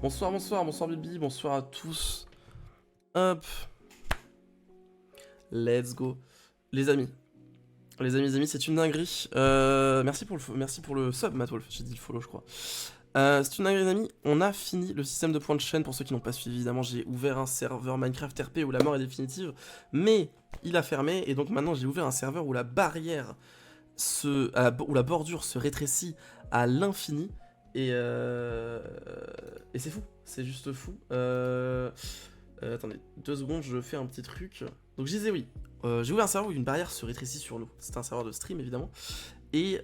Bonsoir, bonsoir, bonsoir Bibi, bonsoir à tous. Hop. Let's go. Les amis, c'est une dinguerie. Merci pour le sub, Matwolf. J'ai dit le follow, je crois. C'est une dinguerie, les amis. On a fini le système de points de chaîne. Pour ceux qui n'ont pas suivi, évidemment, j'ai ouvert un serveur Minecraft RP où la mort est définitive. Mais il a fermé. Et donc maintenant, j'ai ouvert un serveur où la barrière, où la bordure se rétrécit à l'infini. Et c'est fou. C'est juste fou. Attendez, 2 secondes, je fais un petit truc. Donc je disais oui, j'ai ouvert un serveur où une barrière se rétrécit sur nous. C'est un serveur de stream évidemment. Et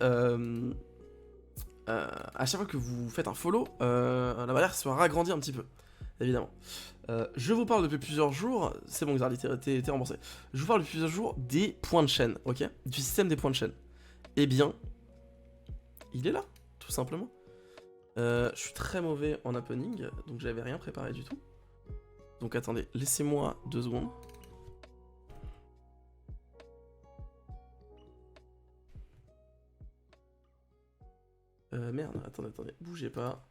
à chaque fois que vous faites un follow, la barrière se ragrandit un petit peu, évidemment. Je vous parle depuis plusieurs jours, c'est bon, Xarly, t'es remboursé. Je vous parle depuis plusieurs jours des points de chaîne, ok? Du système des points de chaîne. Eh bien, il est là, tout simplement. Je suis très mauvais en happening, donc j'avais rien préparé du tout. Donc attendez, laissez-moi 2 secondes. Merde, attendez, bougez pas.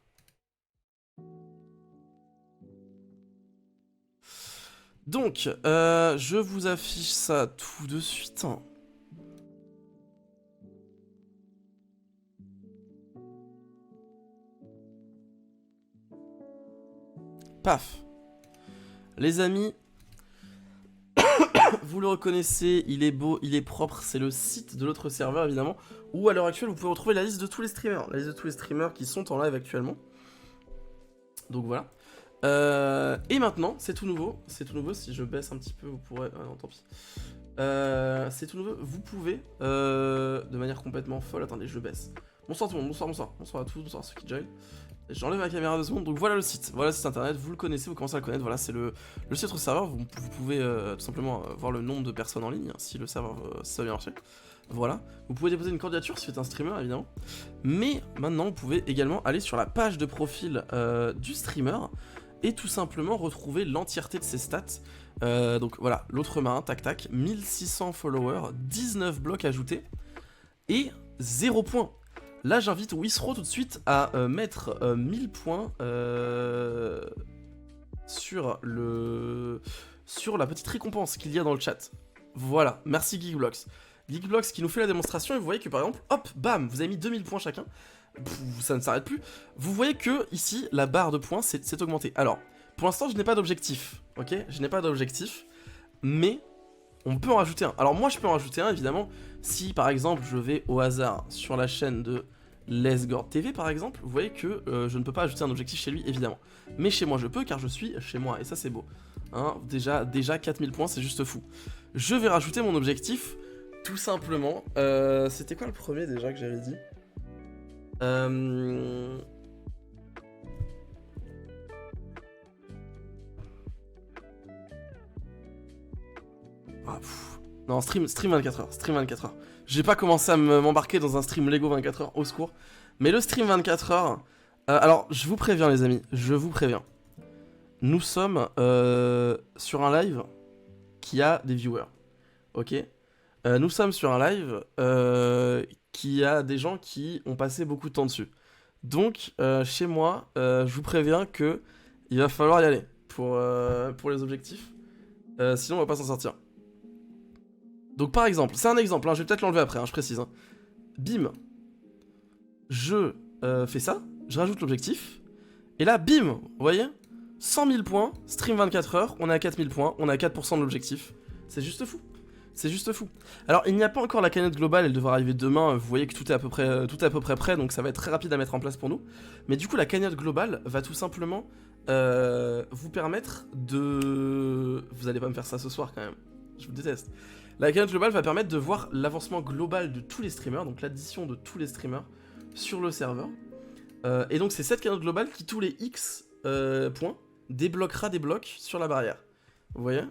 Donc, je vous affiche ça tout de suite. Paf. Les amis, vous le reconnaissez, il est beau, il est propre, c'est le site de l'autre serveur évidemment, où à l'heure actuelle vous pouvez retrouver la liste de tous les streamers, qui sont en live actuellement. Donc voilà. Et maintenant, c'est tout nouveau, si je baisse un petit peu vous pourrez... Ah non, tant pis. C'est tout nouveau, vous pouvez, de manière complètement folle, attendez, je baisse. Bonsoir tout le monde, bonsoir à tous, bonsoir à ceux qui join. J'enlève ma caméra 2 secondes, donc voilà le site internet, vous le connaissez, vous commencez à le connaître, voilà c'est le site serveur, vous pouvez tout simplement voir le nombre de personnes en ligne, hein, si le serveur, si ça vient marcher. Voilà, vous pouvez déposer une candidature si vous êtes un streamer évidemment, mais maintenant vous pouvez également aller sur la page de profil du streamer, et tout simplement retrouver l'entièreté de ses stats. Donc voilà, l'autre marin, tac tac, 1600 followers, 19 blocs ajoutés, et 0 points. Là, j'invite Wisro tout de suite à mettre 1000 points sur la petite récompense qu'il y a dans le chat. Voilà, merci Geekblox. Geekblox qui nous fait la démonstration, et vous voyez que par exemple, hop, bam, vous avez mis 2000 points chacun. Ça ne s'arrête plus. Vous voyez que ici, la barre de points s'est augmentée. Alors, pour l'instant, je n'ai pas d'objectif, ok? Je n'ai pas d'objectif, mais on peut en rajouter un. Alors moi je peux en rajouter un évidemment, si par exemple je vais au hasard sur la chaîne de Lesgord TV par exemple, vous voyez que je ne peux pas ajouter un objectif chez lui évidemment. Mais chez moi je peux car je suis chez moi et ça c'est beau. Hein, déjà 4000 points, c'est juste fou. Je vais rajouter mon objectif tout simplement. C'était quoi le premier déjà que j'avais dit? Ah, non, stream 24 heures. J'ai pas commencé à m'embarquer dans un stream Lego 24 heures, au secours. Mais le stream 24 heures... alors, je vous préviens les amis, je vous préviens. Nous sommes sur un live qui a des viewers, ok? Nous sommes sur un live qui a des gens qui ont passé beaucoup de temps dessus. Donc, chez moi, je vous préviens que il va falloir y aller pour les objectifs. Sinon, on va pas s'en sortir. Donc par exemple, c'est un exemple, hein, je vais peut-être l'enlever après, hein, je précise. Hein. Bim, je fais ça, je rajoute l'objectif, et là, bim, vous voyez 100 000 points, stream 24 heures, on est à 4000 points, on est à 4% de l'objectif. C'est juste fou. C'est juste fou. Alors, il n'y a pas encore la cagnotte globale, elle devra arriver demain, vous voyez que tout est à peu près prêt, donc ça va être très rapide à mettre en place pour nous. Mais du coup, la cagnotte globale va tout simplement vous permettre de... Vous allez pas me faire ça ce soir quand même, je vous déteste. La cagnotte globale va permettre de voir l'avancement global de tous les streamers, donc l'addition de tous les streamers sur le serveur. Et donc c'est cette cagnotte globale qui, tous les X points, débloquera des blocs sur la barrière. Vous voyez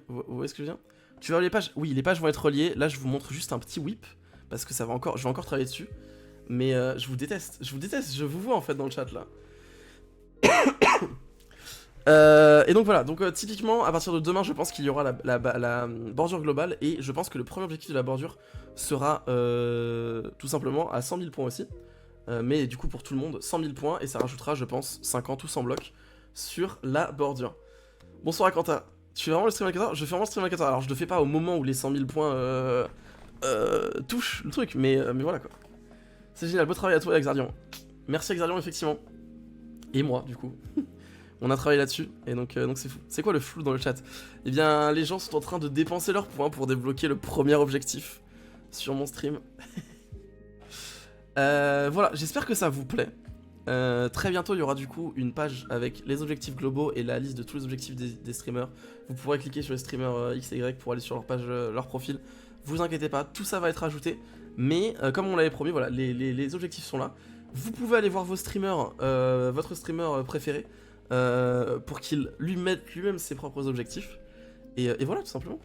ce que je veux dire? Tu vois les pages? Oui, les pages vont être reliées. Là, je vous montre juste un petit whip, parce que ça va encore, je vais encore travailler dessus. Mais je vous déteste, je vous vois en fait dans le chat là. Et donc voilà, donc typiquement à partir de demain je pense qu'il y aura la bordure globale, et je pense que le premier objectif de la bordure sera tout simplement à 100 000 points aussi, mais du coup pour tout le monde 100 000 points, et ça rajoutera je pense 50 ou 100 blocs sur la bordure. Bonsoir Akanta. Tu fais vraiment le stream 24h? Je fais vraiment le stream 24h. Alors je le fais pas au moment où les 100 000 points touchent le truc, mais voilà quoi. C'est génial, beau travail à toi Exardion. Merci Exardion effectivement. Et moi du coup. On a travaillé là-dessus, et donc c'est fou. C'est quoi le flou dans le chat? Eh bien, les gens sont en train de dépenser leurs points pour débloquer le premier objectif sur mon stream. Voilà, j'espère que ça vous plaît. Très bientôt, il y aura du coup une page avec les objectifs globaux et la liste de tous les objectifs des streamers. Vous pourrez cliquer sur les streamers X et Y pour aller sur leur page, leur profil. Vous inquiétez pas, tout ça va être ajouté. Mais comme on l'avait promis, voilà, les objectifs sont là. Vous pouvez aller voir vos streamers, votre streamer préféré. Pour qu'il lui mette lui-même ses propres objectifs. Et voilà, tout simplement.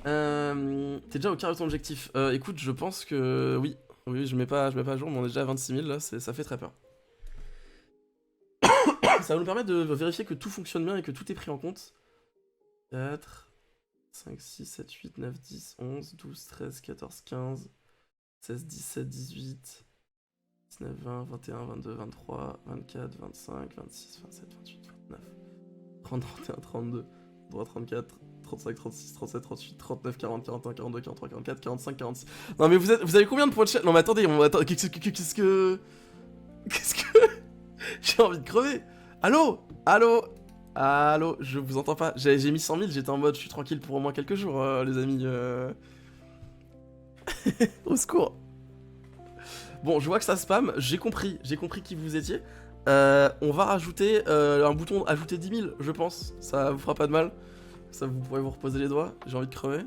T'es déjà au quart de ton objectif. Écoute, je pense que oui. Oui, je mets pas à jour, mais on est déjà à 26 000 là, ça fait très peur. Ça va nous permettre de vérifier que tout fonctionne bien et que tout est pris en compte. 4, 5, 6, 7, 8, 9, 10, 11, 12, 13, 14, 15, 16, 17, 18... 19, 20, 21, 22, 23, 24, 25, 26, 27, 28, 29, 30, 31, 32, 33, 34, 35, 36, 37, 38, 39, 40, 41, 42, 43, 44, 45, 46... Non mais vous avez combien de points de chat? Non mais attendez, qu'est-ce que... J'ai envie de crever. Allô? Allô? Allô? Je vous entends pas. J'ai mis 100 000, j'étais en mode je suis tranquille pour au moins quelques jours, les amis. Au secours. Bon, je vois que ça spam, j'ai compris qui vous étiez. On va rajouter un bouton ajouter 10 000, je pense. Ça vous fera pas de mal. Ça, vous pourrez vous reposer les doigts. J'ai envie de crever.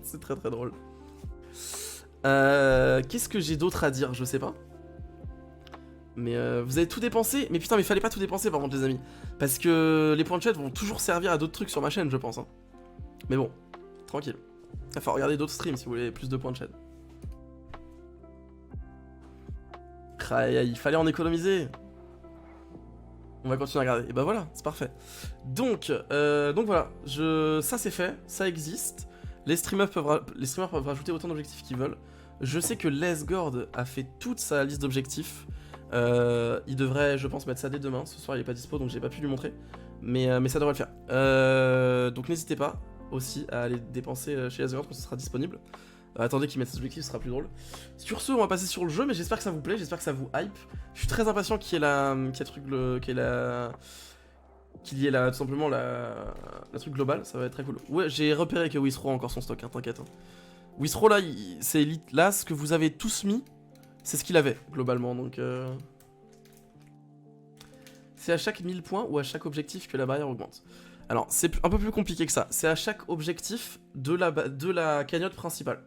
C'est très très drôle. Qu'est-ce que j'ai d'autre à dire? Je sais pas. Mais vous avez tout dépensé. Mais putain, mais fallait pas tout dépenser par contre, les amis. Parce que les points de chat vont toujours servir à d'autres trucs sur ma chaîne, je pense. Hein. Mais bon, tranquille. Il va falloir regarder d'autres streams si vous voulez plus de points de chat. Il fallait en économiser. On va continuer à regarder. Et bah voilà, c'est parfait. Donc voilà, ça c'est fait, ça existe. Les streamers peuvent rajouter autant d'objectifs qu'ils veulent. Je sais que Lesgord a fait toute sa liste d'objectifs. Il devrait, je pense, mettre ça dès demain. Ce soir il est pas dispo, donc j'ai pas pu lui montrer. Mais ça devrait le faire. Donc n'hésitez pas aussi à aller dépenser chez Lesgord quand ce sera disponible. Attendez qu'il mette ses objectifs, ce sera plus drôle. Sur ce, on va passer sur le jeu, mais j'espère que ça vous plaît, j'espère que ça vous hype. Je suis très impatient qu'il y ait tout simplement la truc globale, ça va être très cool. Ouais, j'ai repéré que Withrow a encore son stock, hein, t'inquiète. Hein. Withrow là, c'est élite. Là, ce que vous avez tous mis, c'est ce qu'il avait, globalement, donc... C'est à chaque 1000 points ou à chaque objectif que la barrière augmente. Alors, c'est un peu plus compliqué que ça. C'est à chaque objectif de la cagnotte principale.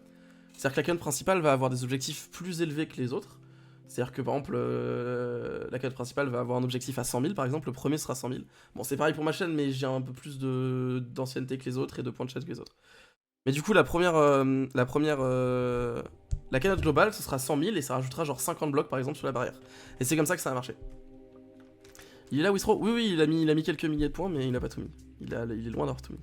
C'est-à-dire que la cagnotte principale va avoir des objectifs plus élevés que les autres. C'est-à-dire que par exemple, la cagnotte principale va avoir un objectif à 100 000 par exemple, le premier sera 100 000. Bon, c'est pareil pour ma chaîne, mais j'ai un peu plus d'ancienneté que les autres et de points de chat que les autres. Mais du coup, la cagnotte globale, ce sera 100 000 et ça rajoutera genre 50 blocs par exemple sur la barrière. Et c'est comme ça que ça a marché. Il est là, Withrow? Oui, il a mis quelques milliers de points, mais il a pas tout mis. Il est loin d'avoir tout mis.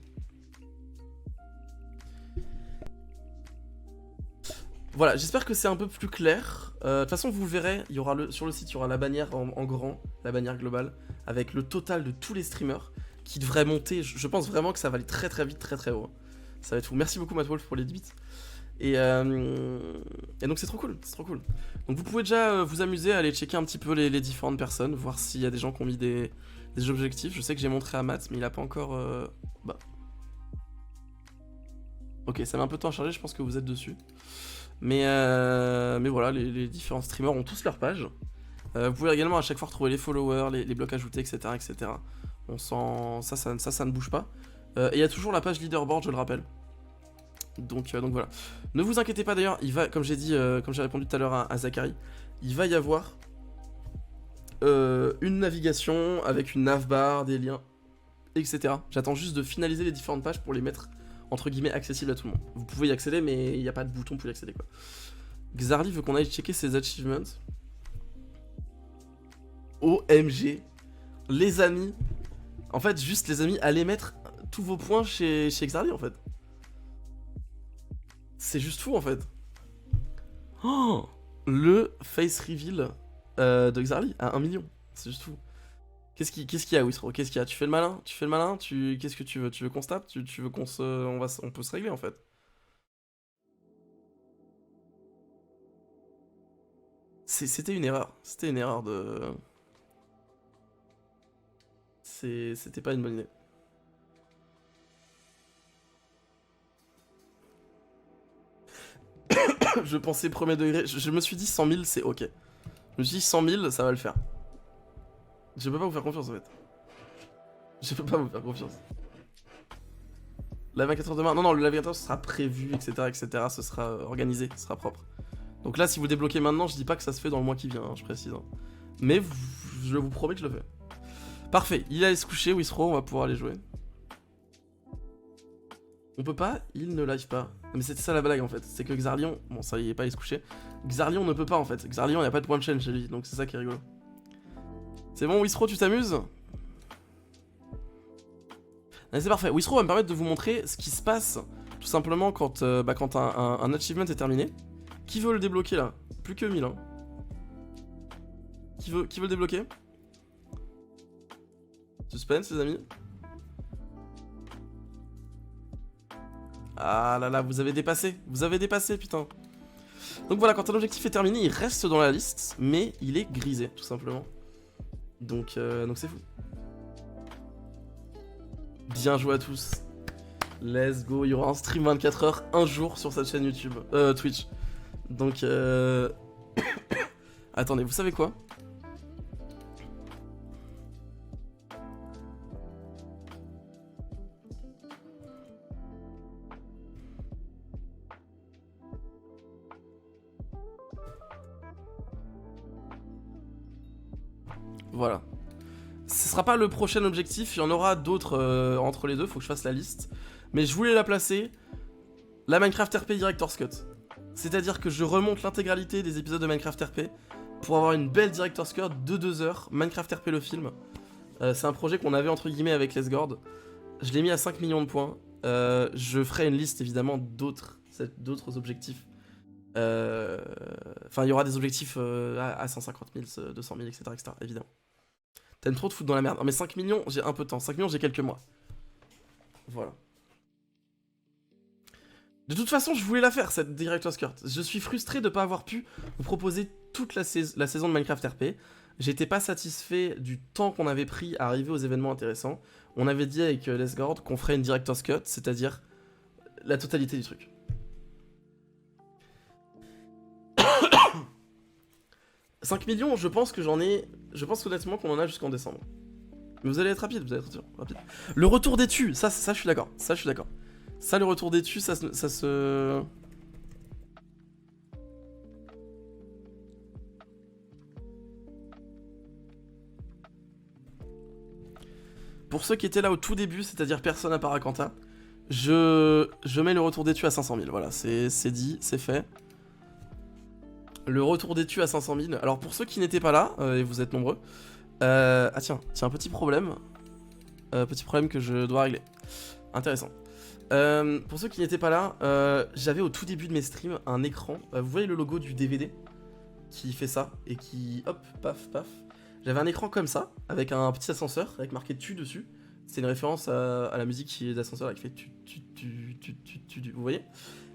Voilà, j'espère que c'est un peu plus clair. De toute façon, vous le verrez, sur le site, il y aura la bannière en grand, la bannière globale, avec le total de tous les streamers, qui devrait monter. Je pense vraiment que ça va aller très très vite, très très haut. Ça va être fou. Merci beaucoup, Mattwolf, pour les 10 bits. Et donc c'est trop cool, c'est trop cool. Donc vous pouvez déjà vous amuser à aller checker un petit peu les différentes personnes, voir s'il y a des gens qui ont mis des objectifs. Je sais que j'ai montré à Matt, mais il a pas encore... Bah. Ok, ça met un peu de temps à charger, je pense que vous êtes dessus. Mais voilà, les différents streamers ont tous leur page. Vous pouvez également à chaque fois retrouver les followers, les blocs ajoutés, etc. etc. On sent... Ça ne bouge pas. Et il y a toujours la page leaderboard, je le rappelle. Donc voilà. Ne vous inquiétez pas d'ailleurs, il va, comme j'ai dit, comme j'ai répondu tout à l'heure à Zachary, il va y avoir une navigation avec une navbar, des liens, etc. J'attends juste de finaliser les différentes pages pour les mettre entre guillemets accessibles à tout le monde. Vous pouvez y accéder, mais il n'y a pas de bouton pour y accéder quoi. Xarly veut qu'on aille checker ses achievements. OMG, les amis. En fait, juste les amis, allez mettre tous vos points chez Xarly en fait. C'est juste fou en fait. Oh, le face reveal de Xarli à 1 million. C'est juste fou. Qu'est-ce qu'il y a, Wistro? Qu'est-ce qu'il y a? Tu fais le malin? Tu fais le malin? Qu'est-ce que tu veux? Tu veux qu'on se tape? Tu veux qu'on se... On peut se régler, en fait. C'était une erreur. C'était une erreur de... C'était pas une bonne idée. Je pensais premier degré. Je me suis dit 100 000, c'est ok. Je me suis dit 100 000, ça va le faire. Je peux pas vous faire confiance, en fait. Je peux pas vous faire confiance. La 24 heures demain? Non, non, le 24 heures, ce sera prévu, etc., etc. Ce sera organisé, ce sera propre. Donc là, si vous débloquez maintenant, je dis pas que ça se fait dans le mois qui vient, hein, je précise. Hein. Mais je vous promets que je le fais. Parfait, il allait se coucher, Wisro, on va pouvoir aller jouer. On peut pas, il ne live pas. Mais c'était ça la blague en fait, c'est que Xarlion, bon ça il est pas allé se coucher. Xarlion ne peut pas en fait, Xarlion il n'y a pas de point de chaîne chez lui, donc c'est ça qui est rigolo. C'est bon Wisro, tu t'amuses? C'est parfait, Wisro va me permettre de vous montrer ce qui se passe tout simplement quand, quand un achievement est terminé. Qui veut le débloquer là? Plus que 1000 hein. Qui veut le débloquer? Suspense les amis. Ah là là, vous avez dépassé putain. Donc voilà, quand un objectif est terminé, il reste dans la liste, mais il est grisé, tout simplement. Donc c'est fou. Bien joué à tous. Let's go, il y aura un stream 24 heures, un jour sur cette chaîne YouTube, Twitch. Donc attendez, vous savez quoi? Voilà. Ce sera pas le prochain objectif, il y en aura d'autres entre les deux, faut que je fasse la liste. Mais je voulais la placer, la Minecraft RP Director's Cut. C'est-à-dire que je remonte l'intégralité des épisodes de Minecraft RP pour avoir une belle Director's Cut de 2 heures, Minecraft RP le film. C'est un projet qu'on avait entre guillemets avec Lesgord. Je l'ai mis à 5 millions de points. Je ferai une liste évidemment d'autres objectifs. Enfin, il y aura des objectifs à 150 000, 200 000, etc. évidemment. T'aimes trop de foutre dans la merde. Non mais 5 millions, j'ai un peu de temps. 5 millions, j'ai quelques mois. Voilà. De toute façon, je voulais la faire, cette Director's Cut. Je suis frustré de ne pas avoir pu vous proposer toute la saison de Minecraft RP. J'étais pas satisfait du temps qu'on avait pris à arriver aux événements intéressants. On avait dit avec Lesgord qu'on ferait une Director's Cut, c'est-à-dire la totalité du truc. « 5 millions, je pense que j'en ai... Je pense honnêtement qu'on en a jusqu'en décembre. Mais vous allez être rapide, vous allez être rapide. Le retour des tues, ça je suis d'accord. Ça, je suis d'accord. Ça, le retour des tues, ça se... Pour ceux qui étaient là au tout début, c'est-à-dire personne à part Akanta, je mets le retour des tues à 500 000. Voilà, c'est dit, c'est fait. Le retour des tues à 500 000. Alors pour ceux qui n'étaient pas là, et vous êtes nombreux... ah tiens, petit problème. Petit problème que je dois régler. Intéressant. Pour ceux qui n'étaient pas là, j'avais au tout début de mes streams un écran. Vous voyez le logo du DVD qui fait ça et qui, hop, paf, paf. J'avais un écran comme ça, avec un petit ascenseur, avec marqué tu dessus. C'est une référence à la musique qui est d'ascenseur qui fait tu. Vous voyez?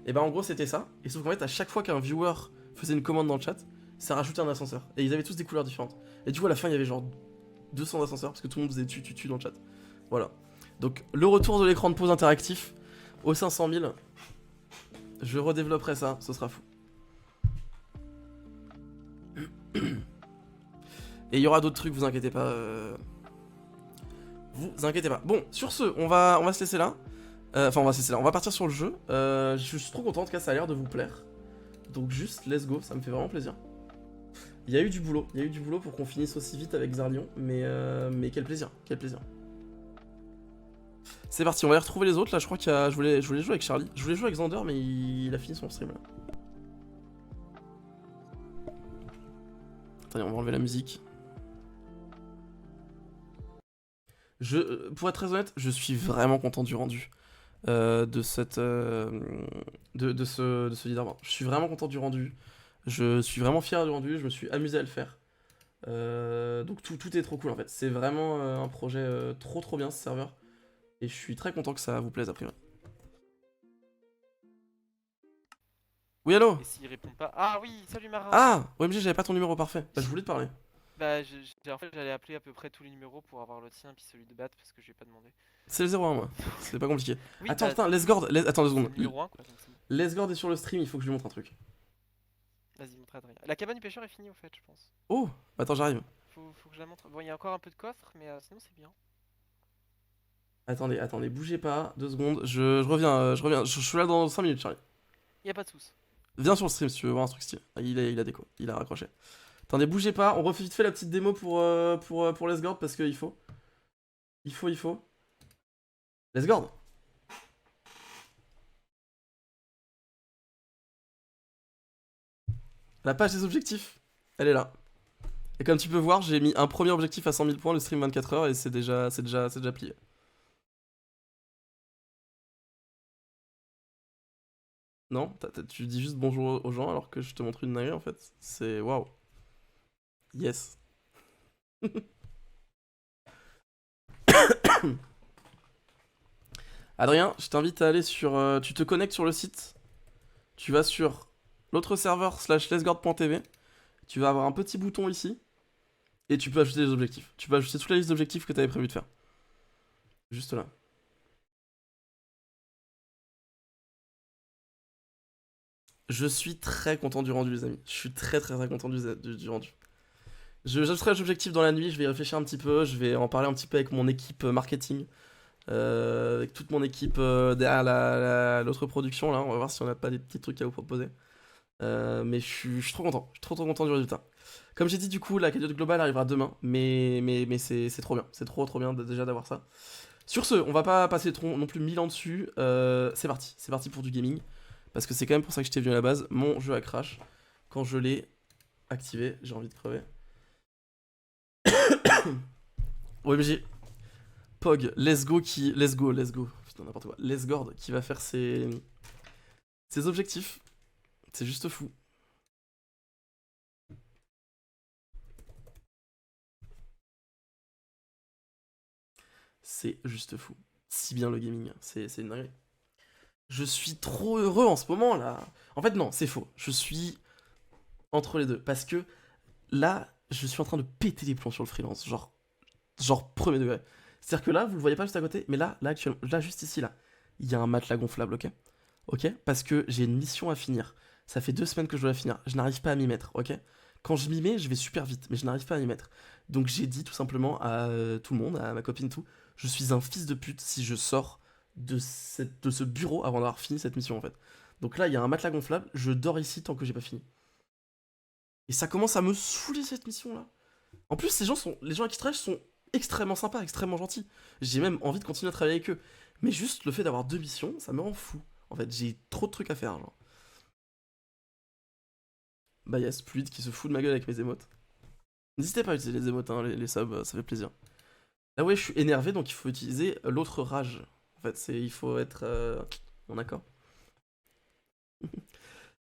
Et ben en gros c'était ça. Et sauf qu'en fait à chaque fois qu'un viewer faisait une commande dans le chat, ça rajoutait un ascenseur. Et ils avaient tous des couleurs différentes. Et du coup à la fin il y avait genre 200 ascenseurs parce que tout le monde faisait tu dans le chat. Voilà. Donc le retour de l'écran de pause interactif aux 500 000. Je redévelopperai ça, ce sera fou. Et il y aura d'autres trucs, vous inquiétez pas. Vous inquiétez pas. Bon, sur ce, on va se laisser là. Enfin, on va se laisser là. On va partir sur le jeu. Je suis trop content, en tout cas, ça a l'air de vous plaire. Donc juste, let's go, ça me fait vraiment plaisir. Il y a eu du boulot. Il y a eu du boulot pour qu'on finisse aussi vite avec Xarlion. Mais quel plaisir, quel plaisir. C'est parti, on va aller retrouver les autres. Là, je crois qu'il y a... Je voulais jouer avec Charlie. Je voulais jouer avec Xander, mais il a fini son stream là. Attendez, on va enlever la musique. Pour être très honnête, je suis vraiment content du rendu de ce leaderboard. Je suis vraiment content du rendu. Je suis vraiment fier du rendu, je me suis amusé à le faire. Donc tout est trop cool en fait. C'est vraiment un projet trop bien ce serveur. Et je suis très content que ça vous plaise a priori. Oui, allô? Et s'il répond pas. Ah oui, salut Marin! Ah! OMG, j'avais pas ton numéro parfait. Bah, je voulais te parler. Bah, en fait, j'allais appeler à peu près tous les numéros pour avoir le tien puis celui de Bat parce que je lui ai pas demandé. C'est le 01, moi. C'est pas compliqué. Oui, Attends, bah, putain, Lesgord. Attends 2 c'est secondes. le numéro 1 quoi, donc c'est bon. Lesgord est sur le stream, il faut que je lui montre un truc. Vas-y, montre Adrien. La cabane du pêcheur est finie au fait, je pense. Oh! Attends, j'arrive. Faut que je la montre. Bon, il y a encore un peu de coffre, mais sinon c'est bien. Attendez, bougez pas. 2 secondes. Je reviens, je reviens. Je suis là dans 5 minutes, Charlie. Y a pas de soucis. Viens sur le stream si tu veux voir un truc stylé. Ah, il a déco. Il a raccroché. Attendez, bougez pas. On refait vite fait la petite démo pour Lesgord parce qu'il faut. Il faut. Lesgord! La page des objectifs, elle est là. Et comme tu peux voir, j'ai mis un premier objectif à 100 000 points, le stream 24 heures, et c'est déjà plié. Non, tu dis juste bonjour aux gens alors que je te montre une dinguerie en fait. C'est waouh. Yes. Adrien, je t'invite à aller sur. Tu te connectes sur le site. Tu vas sur l'autre serveur /lesgord.tv. Tu vas avoir un petit bouton ici. Et tu peux ajouter des objectifs. Tu peux ajouter toute la liste d'objectifs que tu avais prévu de faire. Juste là. Je suis très content du rendu, les amis. Je suis très content du rendu. J'ajouterai l'objectif dans la nuit, je vais y réfléchir un petit peu, je vais en parler un petit peu avec mon équipe marketing, avec toute mon équipe derrière l'autre production là, on va voir si on n'a pas des petits trucs à vous proposer. Mais je suis trop content, je suis trop content du résultat. Comme j'ai dit du coup, la cagnotte globale arrivera demain, mais c'est trop bien, c'est trop bien déjà d'avoir ça. Sur ce, on va pas passer non plus 1000 ans dessus, c'est parti pour du gaming, parce que c'est quand même pour ça que j'étais venu à la base, mon jeu a crash, quand je l'ai activé, j'ai envie de crever. OMG, Pog, let's go, putain n'importe quoi, Lesgord qui va faire ses objectifs, c'est juste fou. C'est juste fou. Si bien le gaming, c'est une dinguerie. Je suis trop heureux en ce moment là. En fait non, c'est faux. Je suis entre les deux parce que là, je suis en train de péter les plombs sur le freelance, genre premier degré. C'est-à-dire que là, vous le voyez pas juste à côté, mais là actuellement, là juste ici là, il y a un matelas gonflable, ok? Ok? Parce que j'ai une mission à finir. Ça fait 2 semaines que je dois la finir. Je n'arrive pas à m'y mettre, ok? Quand je m'y mets, je vais super vite, mais je n'arrive pas à m'y mettre. Donc j'ai dit tout simplement à tout le monde, à ma copine, tout, je suis un fils de pute si je sors de ce bureau avant d'avoir fini cette mission en fait. Donc là, il y a un matelas gonflable, je dors ici tant que j'ai pas fini. Et ça commence à me saouler cette mission là. En plus, les gens à qui je travaille sont extrêmement sympas, extrêmement gentils. J'ai même envie de continuer à travailler avec eux. Mais juste le fait d'avoir 2 missions, ça me rend fou. En fait, j'ai trop de trucs à faire, genre. Bah yes, Fluide qui se fout de ma gueule avec mes émotes. N'hésitez pas à utiliser les émotes, hein, les subs, ça fait plaisir. Là ouais, je suis énervé, donc il faut utiliser l'autre rage. En fait, il faut être... Bon, d'accord.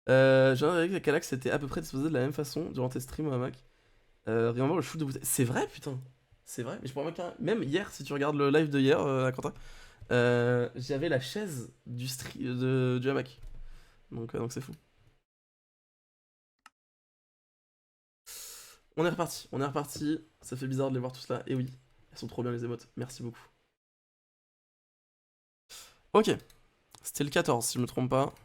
J'ai envie que la Calax était à peu près disposée de la même façon durant tes streams à Mac. Rien voir le shoot de bouteille. C'est vrai, putain. C'est vrai. Mais je pourrais même hier, si tu regardes le live de hier, à Quentin, j'avais la chaise du hamac. Donc c'est fou. On est reparti. Ça fait bizarre de les voir tous là. Et oui, elles sont trop bien les émotes. Merci beaucoup. Ok. C'était le 14, si je me trompe pas.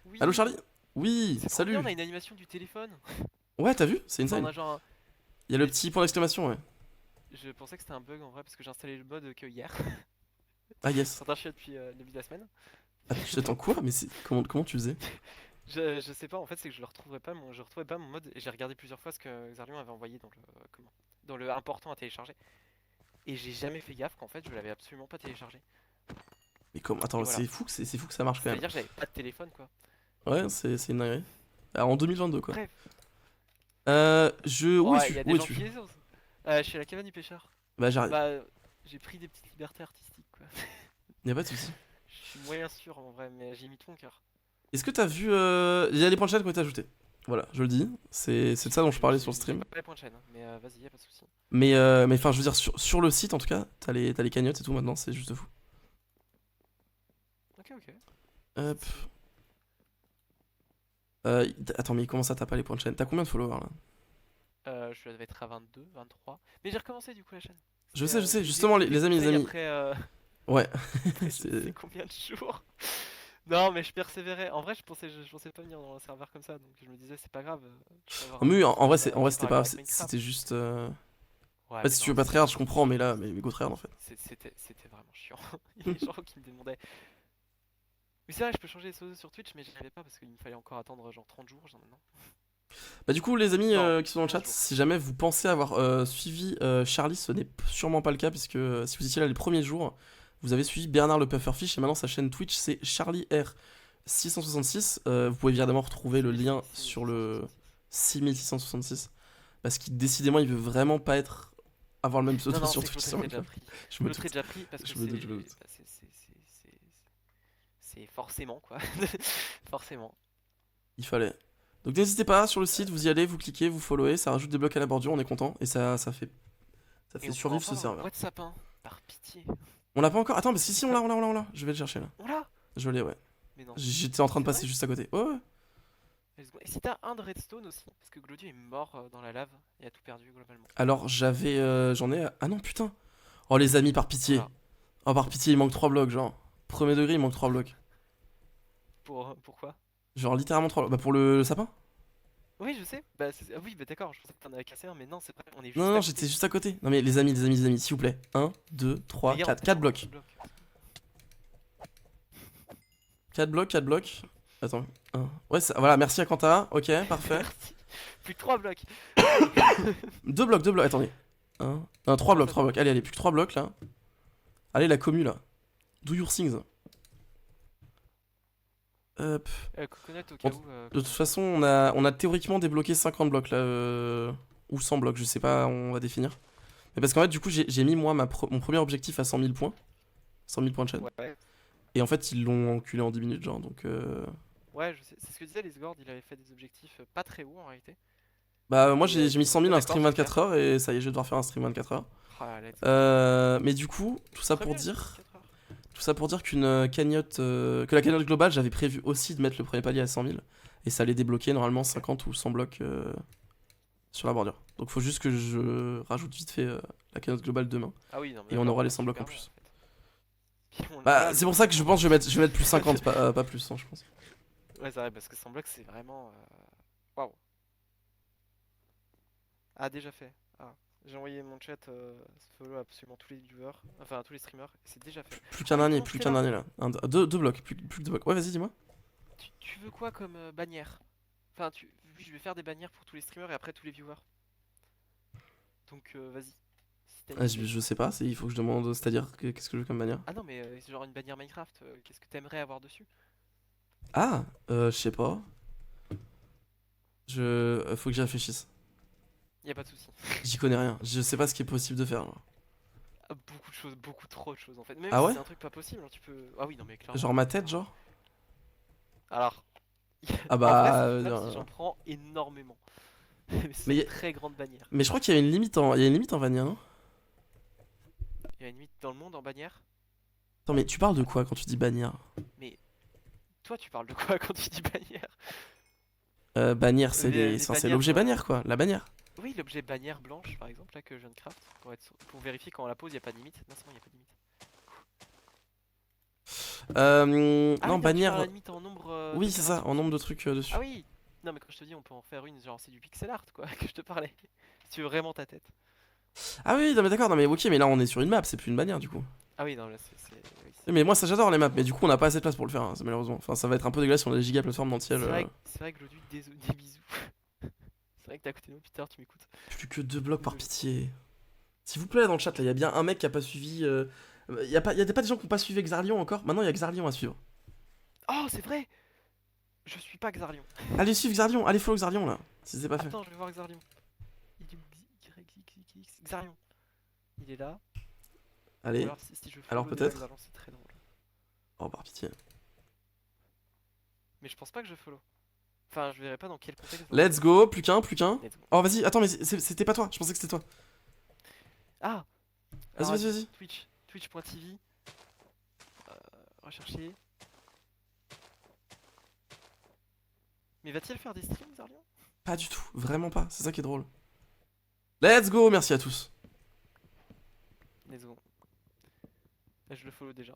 Oui, Allô Charlie? Oui, c'est trop bien, on salut. a une animation du téléphone. Ouais, t'as vu? C'est Enfin, on insane. a genre. Il y a le petit point d'exclamation, ouais. Je pensais que c'était un bug en vrai parce que j'ai installé le mode que hier. Ah yes. Certains chiots depuis le début de la semaine. Ah, tu t'attends quoi? Mais comment tu faisais? Je sais pas, en fait, c'est que je retrouvais pas mon mode et j'ai regardé plusieurs fois ce que Xarion avait envoyé dans le important à télécharger. Et j'ai jamais fait gaffe qu'en fait je l'avais absolument pas téléchargé. Mais comment? Et Attends, voilà. c'est fou que ça marche quand même. C'est-à-dire que j'avais pas de téléphone quoi. Ouais, c'est une dinguerie. Ah, en 2022 quoi. Bref, Où Ouais, il y es-tu? a Où des gens es-tu? qui les osent. Je suis à la cabane du pêcheur. Bah j'arrive. Bah, j'ai pris des petites libertés artistiques, quoi. Y'a pas de soucis. Je suis moyen sûr en vrai, mais j'ai mis tout mon cœur. Est-ce que t'as vu... Il y a les points de chat qui ont été ajoutés. Voilà, je le dis. C'est de ça dont je parlais sur le J'ai stream. pas les points de chaîne, hein, mais vas-y, y'a pas de soucis. Mais enfin, je veux dire, sur le site en tout cas, t'as les cagnottes et tout maintenant, c'est juste fou. Ok, ok. Hop. Attends, mais comment ça t'as pas les points de chaîne? T'as combien de followers là? Je devais être à 22, 23. Mais j'ai recommencé du coup la chaîne. Je C'est, sais, je l'ai justement, les amis, les déconseillé amis. après, Ouais. après je ne sais combien de jours. Non, mais je persévérais. En vrai, je pensais pas venir dans un serveur comme ça, donc je me disais, c'est pas grave. Je peux avoir un Mais petit en vrai, stream, c'était par pas. exemple avec Minecraft. C'était juste. Ouais, Bah, mais si tu non, veux pas tryhard, je comprends, mais là, mais go tryhard en fait. c'était vraiment chiant. Il y a des gens qui me demandaient. Mais c'est vrai, je peux changer les pseudos sur Twitch, mais j'y arrivais pas parce qu'il me fallait encore attendre genre 30 jours, genre maintenant. Bah, du coup, les amis Non, qui sont dans le 11 chat, jours. si jamais vous pensez avoir suivi Charlie, ce n'est sûrement pas le cas, puisque si vous étiez là les premiers jours, vous avez suivi Bernard le Pufferfish, et maintenant sa chaîne Twitch, c'est Charlie R. 666. Vous pouvez évidemment retrouver le lien sur le 6666. Parce qu'il décidément il veut vraiment pas avoir le même pseudo Non, non, sur c'est que Twitch. l'autre est déjà pris. Je me L'autre est doute. déjà pris parce que Je me doute, je me doute. bah, c'est forcément quoi. Forcément. Il fallait. Donc n'hésitez pas sur le site, vous y allez, vous cliquez, vous followez, ça rajoute des blocs à la bordure, on est content et ça fait Et on survivre pourra ce enfin avoir un serveur. bois de sapin, par pitié. On l'a pas encore. Attends, mais si on l'a. Je vais le chercher là. On l'a. Je l'ai, ouais. Mais non. J'étais en train de C'est passer vrai. juste à côté. Ouais, ouais. Let's go. Et si t'as un de redstone aussi, parce que Glodieux est mort dans la lave et a tout perdu globalement. Alors j'en ai. Ah non, putain. Oh les amis, par pitié. Voilà. Oh par pitié, il manque 3 blocs, genre. Premier degré, il manque 3 blocs. Pourquoi? Genre littéralement 3 blocs. Bah pour le sapin? Oui, je sais. Bah, ah oui, bah d'accord, je pensais que t'en avais cassé un, mais non, c'est vrai, on est juste Non, à non, côté. j'étais juste à côté. Non mais les amis, s'il vous plaît. 1, 2, 3, Regarde, 4. 4 on blocs. bloque. 4 blocs, 4 blocs. Attends. Ouais, voilà, merci à Quanta. Ok, parfait. Merci. Plus que 3 blocs. 2 blocs, attendez. 3 blocs, 3 blocs. Allez, plus que 3 blocs là. Allez, la commu là. Do your things. Hop. Coconut au cas Bon, où. De toute façon, on a théoriquement débloqué 50 blocs là. Ou 100 blocs, je sais pas, on va définir. Mais parce qu'en fait, du coup, j'ai mis moi mon premier objectif à 100 000 points. 100 000 points de chaîne. Ouais. Et en fait, ils l'ont enculé en 10 minutes, genre, donc. Ouais, je sais. C'est ce que disait les Gord, il avait fait des objectifs pas très hauts en réalité. Bah, moi, Et, j'ai mis 100 000 un d'accord, stream 24 heures et ça y est, je vais devoir faire un stream 24 heures. Ah, let's go. Mais du coup, tout ça Très pour bien, dire. 24 heures. Tout ça pour dire qu'une cagnotte. Que la cagnotte globale, j'avais prévu aussi de mettre le premier palier à 100 000. Et ça allait débloquer normalement 50 ou 100 blocs sur la bordure. Donc faut juste que je rajoute vite fait la cagnotte globale demain. Ah oui, non, mais Et on d'accord, aura les bah, 100 blocs en super plus. bien, en fait. Bah, c'est pour ça que je pense que je vais mettre plus 50, pas plus, hein, je pense. Ouais, c'est vrai, parce que 100 blocs, c'est vraiment. Waouh. Ah, déjà fait. Ah. J'ai envoyé mon chat follow à absolument tous les viewers, enfin à tous les streamers, et c'est déjà fait. Plus qu'un Ah, dernier, comment plus c'est qu'un là dernier là. Deux blocs, plus que deux blocs. Ouais, vas-y, dis-moi. Tu veux quoi comme bannière? Enfin, oui, je vais faire des bannières pour tous les streamers et après tous les viewers. Donc, vas-y. Si t'as une idée. Je sais pas, il faut que je demande, c'est-à-dire, qu'est-ce que je veux comme bannière? Ah non, mais c'est genre une bannière Minecraft, qu'est-ce que t'aimerais avoir dessus? Ah, je sais pas. Faut que j'y réfléchisse. Y a pas de souci. J'y connais rien, je sais pas ce qui est possible de faire. Genre, Ah, beaucoup de choses, beaucoup trop de choses en fait. Même Ah si ouais? c'est un truc pas possible, hein, tu peux. Ah oui, non, mais clairement. Genre ma tête, genre? Alors. Ah En vrai, bah. c'est faisable si j'en prends énormément. Mais c'est Mais une très grande bannière. Mais je crois qu'il y a une limite en vanilla, non? Il y a une limite dans le monde en bannière. Attends, mais tu parles de quoi quand tu dis bannière? Mais toi, tu parles de quoi quand tu dis bannière? Bannière, c'est Les c'est bannières, l'objet bannière, quoi, la bannière. Oui, l'objet bannière blanche par exemple, là que je viens de craft, pour vérifier quand on la pose, il n'y a pas de limite. Non, c'est bon, il n'y a pas de limite. Ah Non, oui, non, tu parles à bannière. la limite en nombre. Oui, c'est ça, en nombre de trucs dessus. Ah oui! Non, mais quand je te dis, on peut en faire une, genre c'est du pixel art quoi, que je te parlais. Si tu veux vraiment ta tête. Ah oui, non, mais d'accord, non, mais ok, mais là on est sur une map, c'est plus une bannière du coup. Ah oui, non, là c'est. Oui, Mais moi, ça j'adore les maps, mais du coup, on n'a pas assez de place pour le faire, hein, malheureusement. Enfin, ça va être un peu dégueulasse si on a des giga plateformes c'est d'entiel. vrai que Glodu, des bisous. C'est vrai que t'es à côté de moi, Peter, tu m'écoutes. Plus que 2 blocs par pitié. S'il vous plaît, dans le chat, là, il y a bien un mec qui a pas suivi. Y a pas des gens qui ont pas suivi Xarlion encore. Maintenant, il y a Xarlion à suivre. Oh, c'est vrai! Je suis pas Xarlion. Allez, suivre Xarlion, allez, follow Xarlion là, si c'est pas fait. Attends, je vais voir Xarlion. Il est où Xarlion. Il est là. Ou Allez, alors, si je alors follow déjà peut-être. Xarlion, c'est très drôle. Oh, par pitié. Mais je pense pas que je follow. Enfin, je verrai pas dans quel contexte. Let's go, plus qu'un, plus qu'un. Let's go. Oh, vas-y, attends, mais c'était pas toi, je pensais que c'était toi. Ah. Vas-y, Alors, vas-y, vas-y. Twitch. Twitch.tv. Rechercher. Mais va-t-il faire des streams, Xarlion? Pas du tout, vraiment pas, c'est ça qui est drôle. Let's go, merci à tous. Let's go. Là, je le follow déjà.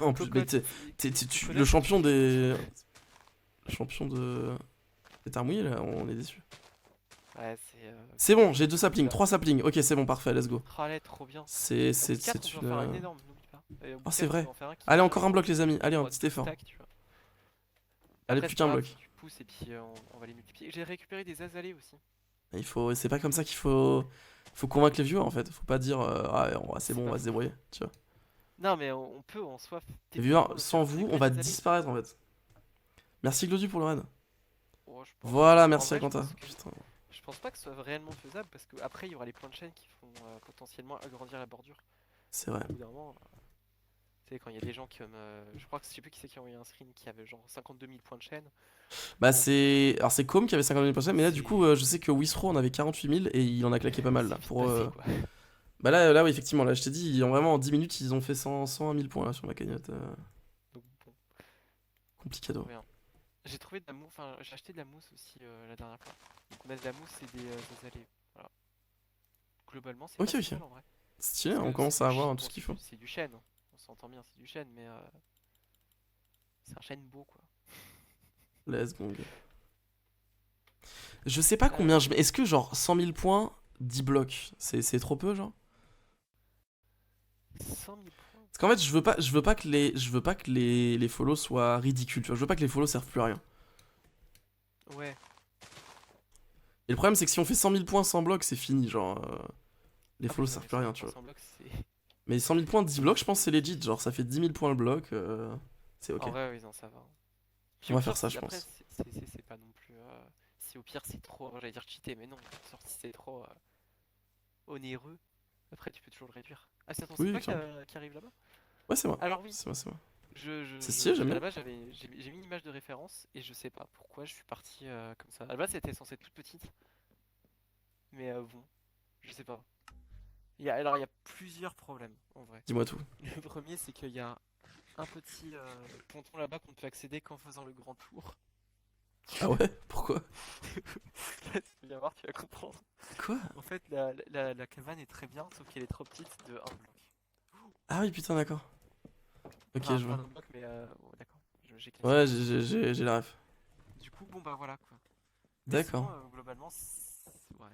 En plus, mais Cocotte, t'es tu connais le champion des. Le champion de. T'es mouillé là, on est déçus. Ouais, c'est. C'est bon, j'ai 2 saplings, 3 saplings. Ok, c'est bon, parfait, let's go. Oh là, trop bien. C'est On peut en une. faire un énorme, n'oublie pas. Et au bout Oh, de c'est quatre, on vrai. peut en faire un qui Allez, va encore un bloc, les amis. Allez, un pour petit effort. stack, tu vois. Allez, Après, plus c'est qu'un pas grave, bloc. Tu pousses et puis on va les multiplier. J'ai récupéré des azalées aussi. Il faut. C'est pas comme ça qu'il faut. Faut convaincre les viewers en fait. Faut pas dire ah, c'est C'est bon, on pas va se faux. débrouiller. Tu vois. Non, mais on peut en soi. Les viewers, techniquement, sans faire vous, que on va des azalées. disparaître en fait. Merci Glodu pour le raid. Oh, je pense. Voilà, En merci vrai, à Quentin. je pense que- Putain. Je pense pas que ce soit réellement faisable parce que après il y aura les points de chaîne qui font potentiellement agrandir la bordure. C'est vrai. Au bout d'un moment, tu sais, quand il y a des gens comme. Je crois que je sais plus qui c'est qui a envoyé un screen qui avait genre 52 000 points de chaîne. Bah, Bon. c'est. Alors, c'est Com qui avait 50 000%, mais là, du C'est- coup, je sais que Wisro en avait 48 000 et il en a claqué pas mal là. C'est vite Pour, passé, quoi. Bah, là, oui, effectivement, là, je t'ai dit, vraiment en 10 minutes, ils ont fait 101 000 points là sur ma cagnotte. Donc bon, Complicado. trop bien. J'ai trouvé de la mousse, enfin j'ai acheté de la mousse aussi la dernière fois. Donc on a de la mousse et des azalées. Voilà. Globalement, c'est Ok, pas ok. si mal en vrai. Stylé, Parce on que commence c'est à du avoir chêne, tout ce bon, qu'il faut. c'est du chêne. On s'entend bien, c'est du chêne, mais c'est un chêne beau quoi. Let's go. Je sais pas combien je mets. Est-ce que genre 100 000 points, 10 blocs, c'est trop peu, genre? 100 000 points. Parce qu'en fait, je veux pas que les follow soient ridicules, tu vois. Je veux pas que les follow servent plus à rien. Ouais. Et le problème, c'est que si on fait 100 000 points sans bloc, c'est fini, genre. Les Ah follow oui, non, servent mais plus à rien, 100 tu vois. 100 blocs, c'est. Mais 100 000 points, 10 blocs, je pense que c'est legit. Genre, ça fait 10 000 points le bloc. C'est ok. En vrai, oui, non, ça va. On Au va pire, faire ça, si- je après, pense. c'est pas non plus. Si au pire c'est trop, j'allais dire cheaté, mais non. Si c'est trop onéreux, après tu peux toujours le réduire. Ah, c'est ton Oui, c'est toi clairement. qui arrive là-bas? Ouais, c'est moi. Alors oui, C'est moi, c'est moi. je, C'est je- stylé, j'aime à bien. la base j'ai mis une image de référence et je sais pas pourquoi je suis parti comme ça. À la base c'était censé être toute petite, mais bon, je sais pas. Alors il y a plusieurs problèmes en vrai. Dis-moi tout. Le premier c'est qu'il y a un petit ponton là-bas qu'on ne peut accéder qu'en faisant le grand tour. Ah ouais? Pourquoi? Là, tu viens voir, tu vas comprendre. Quoi? En fait, la cabane est très bien, sauf qu'elle est trop petite de un bloc. Ah oui, putain, d'accord. Ok, Enfin, je pas vois. d'un bloc, mais d'accord. J'ai cassé. Ouais, j'ai la ref. Du coup, bon bah voilà quoi. Mais D'accord. sinon, globalement, ouais,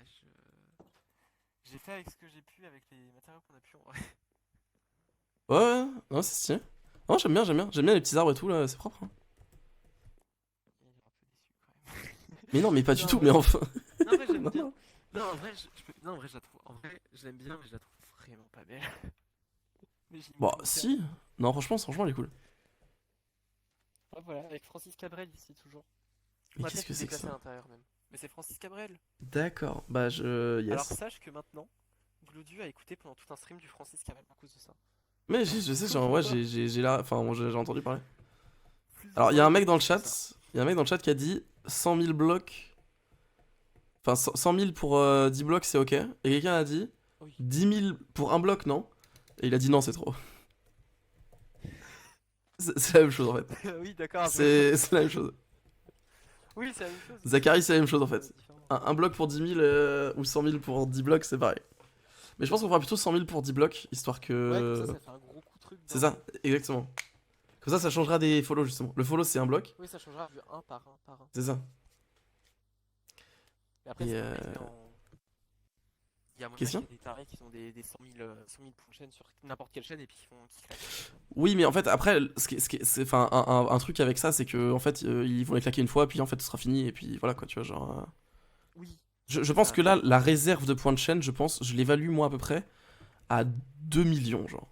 j'ai fait avec ce que j'ai pu, avec les matériaux qu'on a pu en vrai. Ouais, ouais, non, c'est stylé. Non, j'aime bien, j'aime bien. J'aime bien les petits arbres et tout, là, c'est propre. Hein. Il est un peu déçu quand même. Mais non, mais pas du Non, tout, ouais. mais enfin. Non, en vrai, j'aime Non, bien. non. Non, en vrai, non, en vrai, je la trouve. En vrai, je l'aime bien, mais je la trouve vraiment pas belle. Mais j'ai mis Bon, mon cœur. si. Non, franchement, elle est cool. Ah, voilà, avec Francis Cabrel ici toujours. Mais On va qu'est-ce peut-être que se c'est que déplacer à ça? l'intérieur même. Mais c'est Francis Cabrel. D'accord, bah Alors Yes. sache que maintenant, Glodu a écouté pendant tout un stream du Francis Cabrel à cause de ça. Mais je sais, genre, ouais, j'ai la. Enfin, bon, j'ai entendu parler. Plusieurs Alors, il y a un fois, mec dans le c'est chat. ça. Il y a un mec dans le chat qui a dit 100 000 blocs. Enfin, 100 000 pour 10 blocs, c'est ok. Et quelqu'un a dit Oui. 10 000 pour un bloc, non? Et il a dit non, c'est trop. C'est la même chose en fait. Oui, d'accord. C'est la même chose. Oui, c'est la même chose. Zachary, c'est la même chose en fait. Différent. Un bloc pour 10 000 ou 100 000 pour 10 blocs, c'est pareil. Mais je pense qu'on fera plutôt 100 000 pour 10 blocs, histoire Ouais, que. comme ça fait un gros coup de truc. C'est d'un ça, coup. exactement. Comme ça changera des follow justement. Le follow, c'est un bloc, Oui, ça changera vu un par un par un. c'est ça. Mais après, Et, c'est pas obligé en. Il y a moyen question qu'il y ait des tarés qui ont des 100 000 points de chaîne sur n'importe quelle chaîne et puis qui claquent. Oui, mais en fait, après, enfin, un truc avec ça, c'est que en fait, ils vont les claquer une fois, puis en fait, ce sera fini, et puis voilà quoi, tu vois, genre. Oui. Je pense que là, la réserve de points de chaîne, je l'évalue moi à peu près à 2 millions, genre.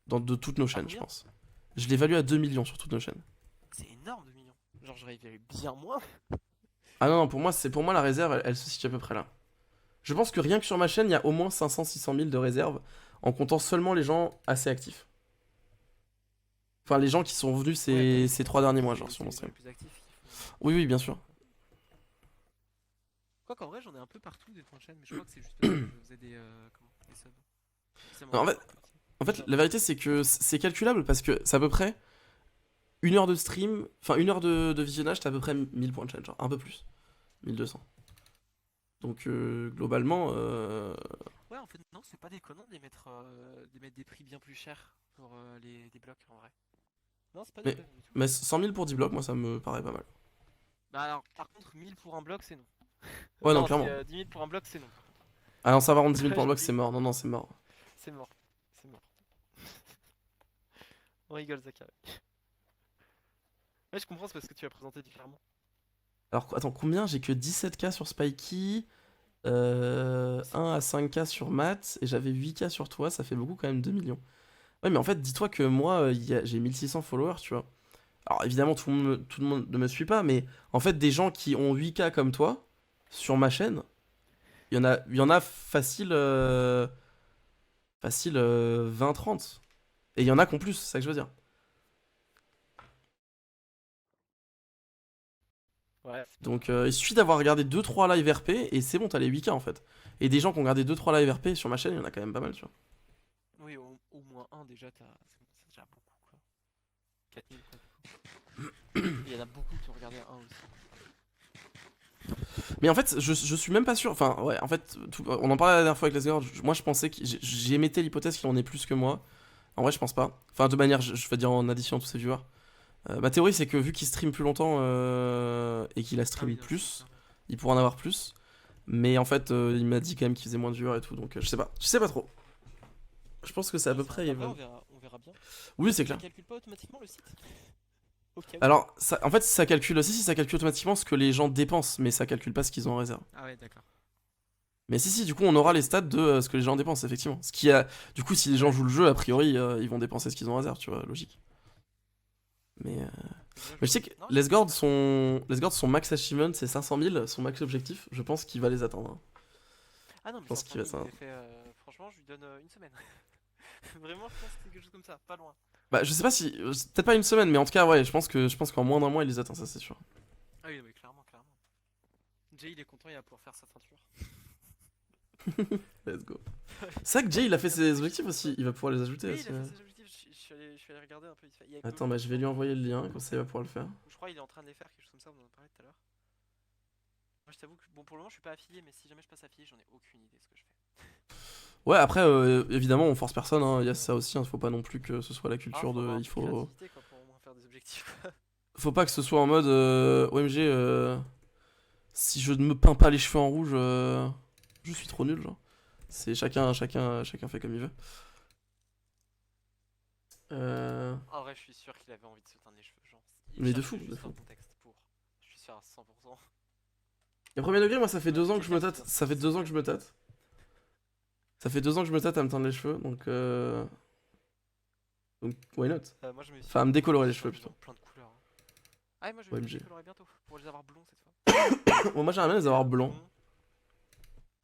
De toutes nos chaînes, je combien pense. Je l'évalue à 2 millions sur toute nos chaînes. C'est énorme, 2 millions. Genre, j'aurais évalué bien moins. Ah non, non, pour moi la réserve, elle se situe à peu près là. Je pense que rien que sur ma chaîne, il y a au moins 500-600 000 de réserve, en comptant seulement les gens assez actifs. Enfin, les gens qui sont venus ces 3 derniers mois, genre, sur mon les stream. plus actifs qui font. Oui, oui, bien sûr. Quoi qu'en vrai, j'en ai un peu partout des points de chaîne, mais je crois que c'est juste parce que je faisais des subs. Ça En m'en- fait, la vérité, c'est que c'est calculable parce que c'est à peu près une heure de stream, enfin une heure de visionnage, t'as à peu près 1000 points de chaîne, genre un peu plus. 1200. Donc globalement, Ouais, en fait, non, c'est pas déconnant de mettre des prix bien plus chers pour des blocs en vrai. Non, c'est pas mais, déconnant du tout. mais 100 000 pour 10 blocs, moi ça me paraît pas mal. Bah alors, par contre, 1000 pour un bloc, c'est non. Ouais, non, Non, clairement. 10 000 pour un bloc, c'est non. Ah non, ça va rendre 10 000 pour un Je bloc, dis- c'est mort. Non, non, c'est mort. C'est mort. C'est mort. On rigole, Zachary. Ouais, je comprends, c'est parce que tu as présenté différemment. Alors, attends, combien? J'ai que 17K sur Spikey, 1 à 5K sur Matt, et j'avais 8K sur toi, ça fait beaucoup quand même, 2 millions. Ouais, mais en fait, dis-toi que moi, j'ai 1600 followers, tu vois. Alors, évidemment, tout le monde ne me suit pas, mais en fait, des gens qui ont 8K comme toi, sur ma chaîne, il y en a facile 20-30. Et il y en a qui ont plus, c'est ça que je veux dire. Ouais. Donc il suffit d'avoir regardé 2-3 live RP et c'est bon, t'as les 8K en fait. Et des gens qui ont regardé 2-3 live RP sur ma chaîne, il y en a quand même pas mal, tu vois. Oui, au moins un déjà, c'est déjà beaucoup quoi. 4000 quoi. Il y en a beaucoup qui ont regardé un aussi. Mais en fait, je suis même pas sûr. Enfin, ouais, en fait, on en parlait la dernière fois avec Lesgard. Moi, je pensais que j'ai émetté l'hypothèse qu'il en est plus que moi. En vrai, je pense pas. Enfin, de manière, je veux dire en addition tous ces viewers. Ma théorie, c'est que vu qu'il stream plus longtemps et qu'il a Ah oui, stream non, plus, il pourra en avoir plus. Mais en fait, il m'a dit quand même qu'il faisait moins de viewers et tout, donc je sais pas. Je sais pas trop. Je pense que c'est à peu près. Après, on verra bien. Oui, c'est Ça clair. calcule pas automatiquement le site. Au cas où. Alors, en fait, ça calcule aussi, si ça calcule automatiquement ce que les gens dépensent, mais ça calcule pas ce qu'ils ont en réserve. Ah ouais, d'accord. Mais si, du coup, on aura les stats de ce que les gens dépensent, effectivement. Ce qui a, du coup, si les gens jouent le jeu, a priori, ils vont dépenser ce qu'ils ont en réserve, tu vois, logique. Mais, je sais que Non, Les Gods, son max achievement, c'est 500 000, son max objectif, je pense qu'il va les atteindre, hein. Ah non, mais pense 500 qu'il va 000, ça. il fait, franchement, je lui donne une semaine. Vraiment, je pense que c'est quelque chose comme ça, pas loin. Bah, je sais pas si, peut-être pas une semaine, mais en tout cas, ouais, je pense qu'en moins d'un mois, il les atteint, ça, c'est sûr. Ah oui, mais clairement, clairement. Jay, il est content, il va pouvoir faire sa ceinture. Let's go. C'est vrai que Jay, il a fait ses objectifs aussi, il va pouvoir les ajouter Oui, aussi. il a Ouais. fait ses objectifs, je suis allé regarder un peu vite fait. Il y a Attends, que- bah, je vais lui envoyer le lien, comme ça, il va pouvoir le faire. Je crois qu'il est en train de les faire, quelque chose comme ça, on en a parlé tout à l'heure. Moi, je t'avoue que, bon, pour le moment, je suis pas affilié, mais si jamais je passe affilié, j'en ai aucune idée de ce que je fais. Ouais, après, évidemment, on force personne, hein. Il y a ça aussi, hein. Faut pas non plus que ce soit la Ah, culture faut avoir de. un Il peu de faut. créativité, quoi, pour au moins faire des objectifs. Faut pas que ce soit en mode OMG, si je ne me peins pas les cheveux en rouge, je suis trop nul, genre. C'est chacun fait comme il veut. En vrai, je suis sûr qu'il avait envie de se teindre les cheveux, genre. Mais de cherchait fou, juste de un fou. contexte pour. Je suis sûr à 100%. Et premier degré, moi, ça fait Ouais, 2 ans que je me quelqu'un tâte. qui Ça fait 2 ans que je me tâte. Ça fait 2 ans que je me tâte à me teindre les cheveux, donc. Donc, why not? Moi, je me suis Enfin, à me décolorer les changé cheveux, dans plutôt. plein de couleurs, hein. Ah, et moi, je vais OMG. les colorer bientôt pour les avoir blonds cette fois. Bon, moi, j'aimerais bien les avoir blancs. Blond.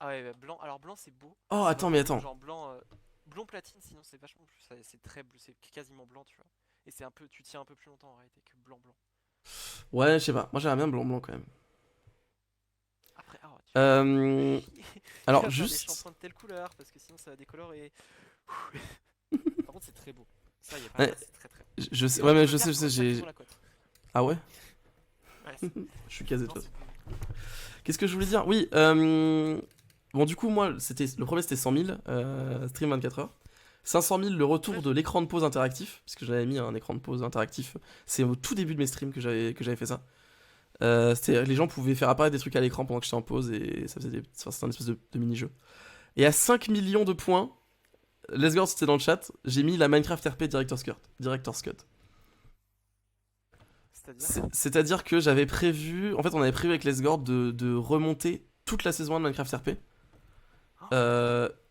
Ah ouais, bah, blanc. Alors, blanc, c'est beau. Oh, attends, mais attends. Genre blanc, blond platine, sinon c'est vachement plus. C'est très bleu, c'est quasiment blanc, tu vois. Et c'est un peu, tu tiens un peu plus longtemps en réalité que blanc blanc. Ouais, je sais pas. Moi, j'aimerais bien blanc quand même. Après, Euh, alors, tu vas faire des juste. shampoings de telle couleur parce que sinon ça va décolorer. Par contre, c'est très beau. Ça, y a pas Ouais, c'est très très beau. Je sais, Et ouais, on mais peut je faire sais, pour chaque j'ai. sur la côte. Ah ouais? Ouais, Je suis casé de non, toute façon. c'est beau. Qu'est-ce que je voulais dire? Oui, bon, du coup, moi, le premier c'était 100 000, stream 24 heures. 500 000, le retour de l'écran de pause interactif, puisque j'avais mis un écran de pause interactif. C'est au tout début de mes streams que j'avais fait ça. Les gens pouvaient faire apparaître des trucs à l'écran pendant que j'étais en pause et ça faisait c'était un espèce de mini-jeu. Et à 5 millions de points, Lesgord, c'était dans le chat, j'ai mis la Minecraft RP Director's Cut. C'est-à-dire C'est-à-dire que j'avais prévu. En fait, on avait prévu avec Lesgord de remonter toute la saison 1 de Minecraft RP.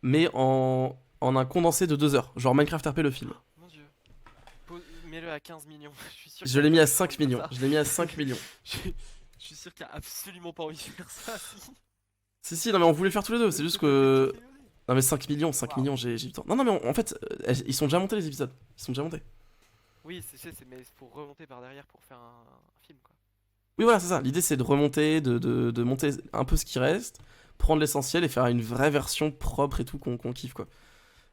Mais en un condensé de 2 heures. Genre Minecraft RP le film. Mon dieu. Mets-le à à 15 millions. Je suis sûr Je qu'il y a l'ai mis à personne 5 qui a envie de millions. faire ça. Je l'ai mis à 5 millions. Je je suis sûr qu'il y a absolument pas envie de faire ça. Si. Si, non, mais on voulait faire tous les deux. C'est juste Le que. petit Léoné. Non, mais 5 millions, 5 Waouh. millions, j'ai du temps. Non, mais en fait, ils sont déjà montés les épisodes. Ils sont déjà montés. Oui, mais c'est pour remonter par derrière pour faire un film quoi. Oui, voilà, c'est ça. L'idée, c'est de remonter, de monter un peu ce qui reste, prendre l'essentiel et faire une vraie version propre et tout qu'on kiffe, quoi.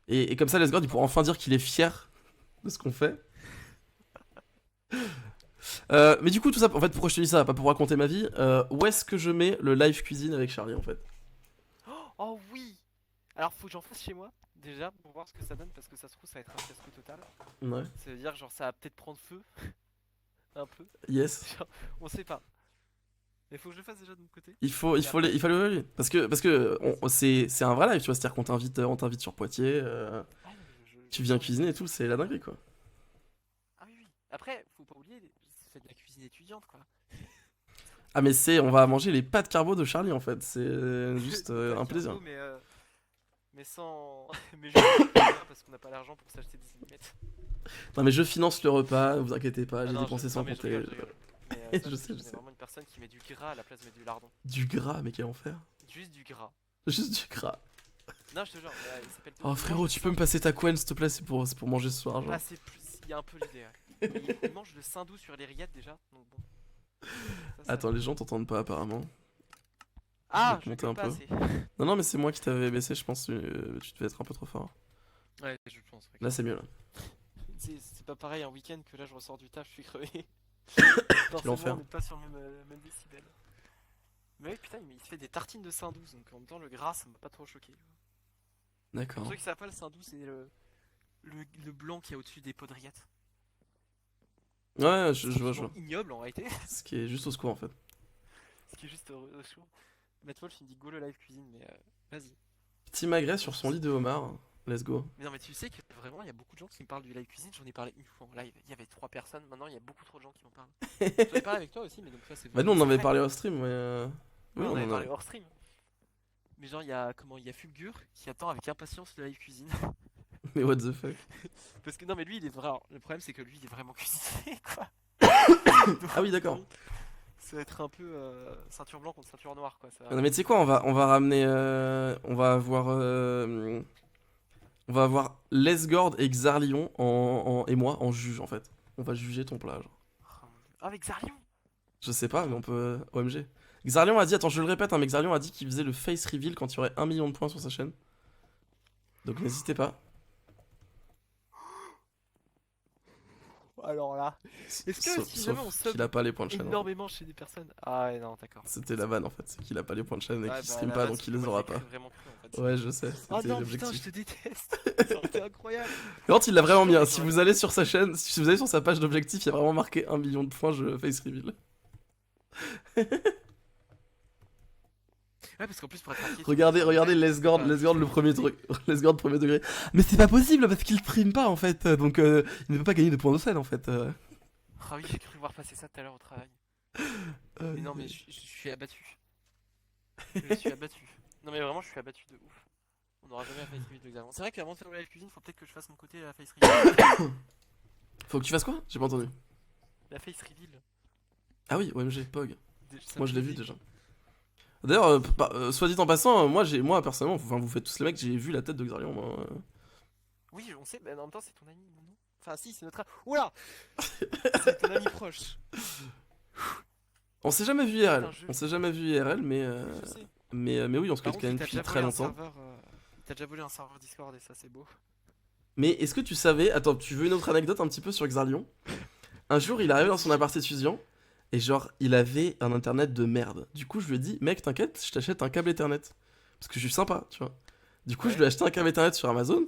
Et comme ça, Lesgord, il pourra enfin dire qu'il est fier de ce qu'on fait. Mais du coup, tout ça, en fait, pourquoi je te dis ça? Pas pour raconter ma vie. Où est-ce que je mets le live cuisine avec Charlie, en fait? Oh oui. Alors faut que j'en fasse chez moi déjà pour voir ce que ça donne parce que ça se trouve ça va être un fiasco total. Ouais. Ça veut dire genre ça va peut-être prendre feu un peu. Yes. Genre, on sait pas. Mais faut que je le fasse déjà de mon côté. Il faut le parce que c'est un vrai live, tu vois, c'est-à-dire qu'on t'invite sur Poitiers, Ah non, mais tu viens cuisiner et tout, c'est la dinguerie, quoi. Ah oui oui. Après faut pas oublier, c'est de la cuisine étudiante quoi. Ah, mais on va manger les pâtes carbo de Charlie, en fait, c'est juste Pas un de plaisir. carbo, mais sans mais juste parce qu'on n'a pas l'argent pour s'acheter des allumettes. Non, mais je finance le repas, vous inquiétez pas, Ah j'ai non, dépensé sans non, mais je compter. rigole, je rigole. Mais Je ça, sais, je on est sais. vraiment une personne qui met du gras à la place de mettre du lardon. Du gras, mais quel enfer. Juste du gras. Juste du gras. Non, je te jure, il s'appelle Oh frérot, tu peux me passer ta couenne s'il te plaît, c'est pour manger ce soir, genre. Ah, c'est plus. Il y a un peu l'idée, ouais. Mais il mange le sein doux sur les rillettes déjà, donc bon. Ça, Attends, les gens t'entendent pas apparemment. Ah, je vais je te monter peux pas un assez. Non, mais c'est moi qui t'avais baissé, je pense, tu devais être un peu trop fort. Ouais, je pense. Ouais. Là, c'est mieux, là. C'est pas pareil un week-end que là je ressors du taf, je suis crevé. Quel enfer. On n'est pas sur le même décibel. Mais oui, putain, il se fait des tartines de sein douce, donc en même temps le gras ça m'a pas trop choqué. Pour D'accord. ceux qui savent pas, le sein doux c'est le blanc qui est au-dessus des pots de rillettes. Ouais, je vois, je C'est vois. ignoble en réalité. Ce qui est juste au secours, en fait. Ce qui est juste chaud. Matt Wolf il me dit go le live cuisine, mais vas-y. Petit magret sur son lit de homard. Let's go. Mais non, mais tu sais que vraiment, il y a beaucoup de gens qui me parlent du live cuisine. J'en ai parlé une fois en live. Il y avait 3 personnes. Maintenant, il y a beaucoup trop de gens qui m'en parlent. J'en ai parlé avec toi aussi, mais donc ça, c'est Bah, nous, on en c'est avait vrai. parlé au stream, mais. Oui, Oui, on avait en parlé hors stream. Mais genre, il y a Fulgur qui attend avec impatience le live cuisine. Mais what the fuck. Parce que non, mais lui, il est vrai. Alors, le problème, c'est que lui, il est vraiment cuisiné, quoi. Ah oui, d'accord. Ça va être un peu ceinture blanc contre ceinture noire, quoi. Ça... Non, mais tu sais quoi, on va ramener. On va avoir. On va avoir Lesgord et Xarlion et moi en juge, en fait. On va juger ton plat, genre. Oh, mon Dieu. Ah, avec Zarion. Je sais pas, mais on peut. OMG. Xarlion a dit, attends, je le répète, hein, mais Xarlion a dit qu'il faisait le face reveal quand il y aurait 1 million de points sur sa chaîne. Donc n'hésitez pas. Alors là, est-ce que Sauf, si jamais on sauf sub qu'il a pas les points de chaîne. En fait. énormément chez des personnes. Ah, ouais, non, d'accord. C'était la vanne en fait, c'est qu'il a pas les points de chaîne et Ouais, qu'il bah, stream la pas vanne, donc c'est il que les moi, aura je l'ai pas. cru vraiment cru, en fait. Ouais, je sais, Oh c'était non, putain, je l'objectif. te déteste. Ça aurait été incroyable. Par contre, il l'a vraiment mis. Hein. Ouais, Si ouais. vous allez sur sa chaîne, si vous allez sur sa page d'objectif, il y a vraiment marqué 1 million de points, je face reveal. Ouais, parce qu'en plus, pour être inquiet, Regardez Lesgord le premier truc. Lesgord premier degré. Mais c'est pas possible parce qu'il stream pas en fait, donc il ne peut pas gagner de points de scène en fait. Ah oui, j'ai cru voir passer ça tout à l'heure au travail. Mais non, mais je suis abattu. Je suis abattu. Non, mais vraiment, je suis abattu de ouf. On n'aura jamais la face reveal de Xavier. C'est vrai qu'avant de faire le live cuisine, faut peut-être que je fasse mon côté la face reveal. Faut que tu fasses quoi? J'ai pas entendu. La face reveal. Ah oui, OMG, Pog. Ça Moi me je l'ai vu plaisait. déjà. D'ailleurs, soit dit en passant, moi personnellement, enfin vous faites tous les mecs, j'ai vu la tête de Xarion. Moi. Oui, on sait, mais en même temps, c'est ton ami, non? Enfin, si, c'est notre. Oula. C'est ton ami proche. On s'est jamais vu C'est IRL. un jeu. On s'est jamais vu IRL, Je sais. mais oui, on se Par connaît contre, quand même il t'a depuis déjà très volé un longtemps. serveur. Il t'a déjà volé un serveur Discord et ça, c'est beau. Mais est-ce que tu savais, attends, tu veux une autre anecdote un petit peu sur Xarlion? Un jour, il est arrivé dans son appart étudiant et genre, il avait un internet de merde. Du coup, je lui ai dit, mec, t'inquiète, je t'achète un câble Ethernet. Parce que je suis sympa, tu vois. Du coup, je Ouais. lui ai acheté un câble Ethernet sur Amazon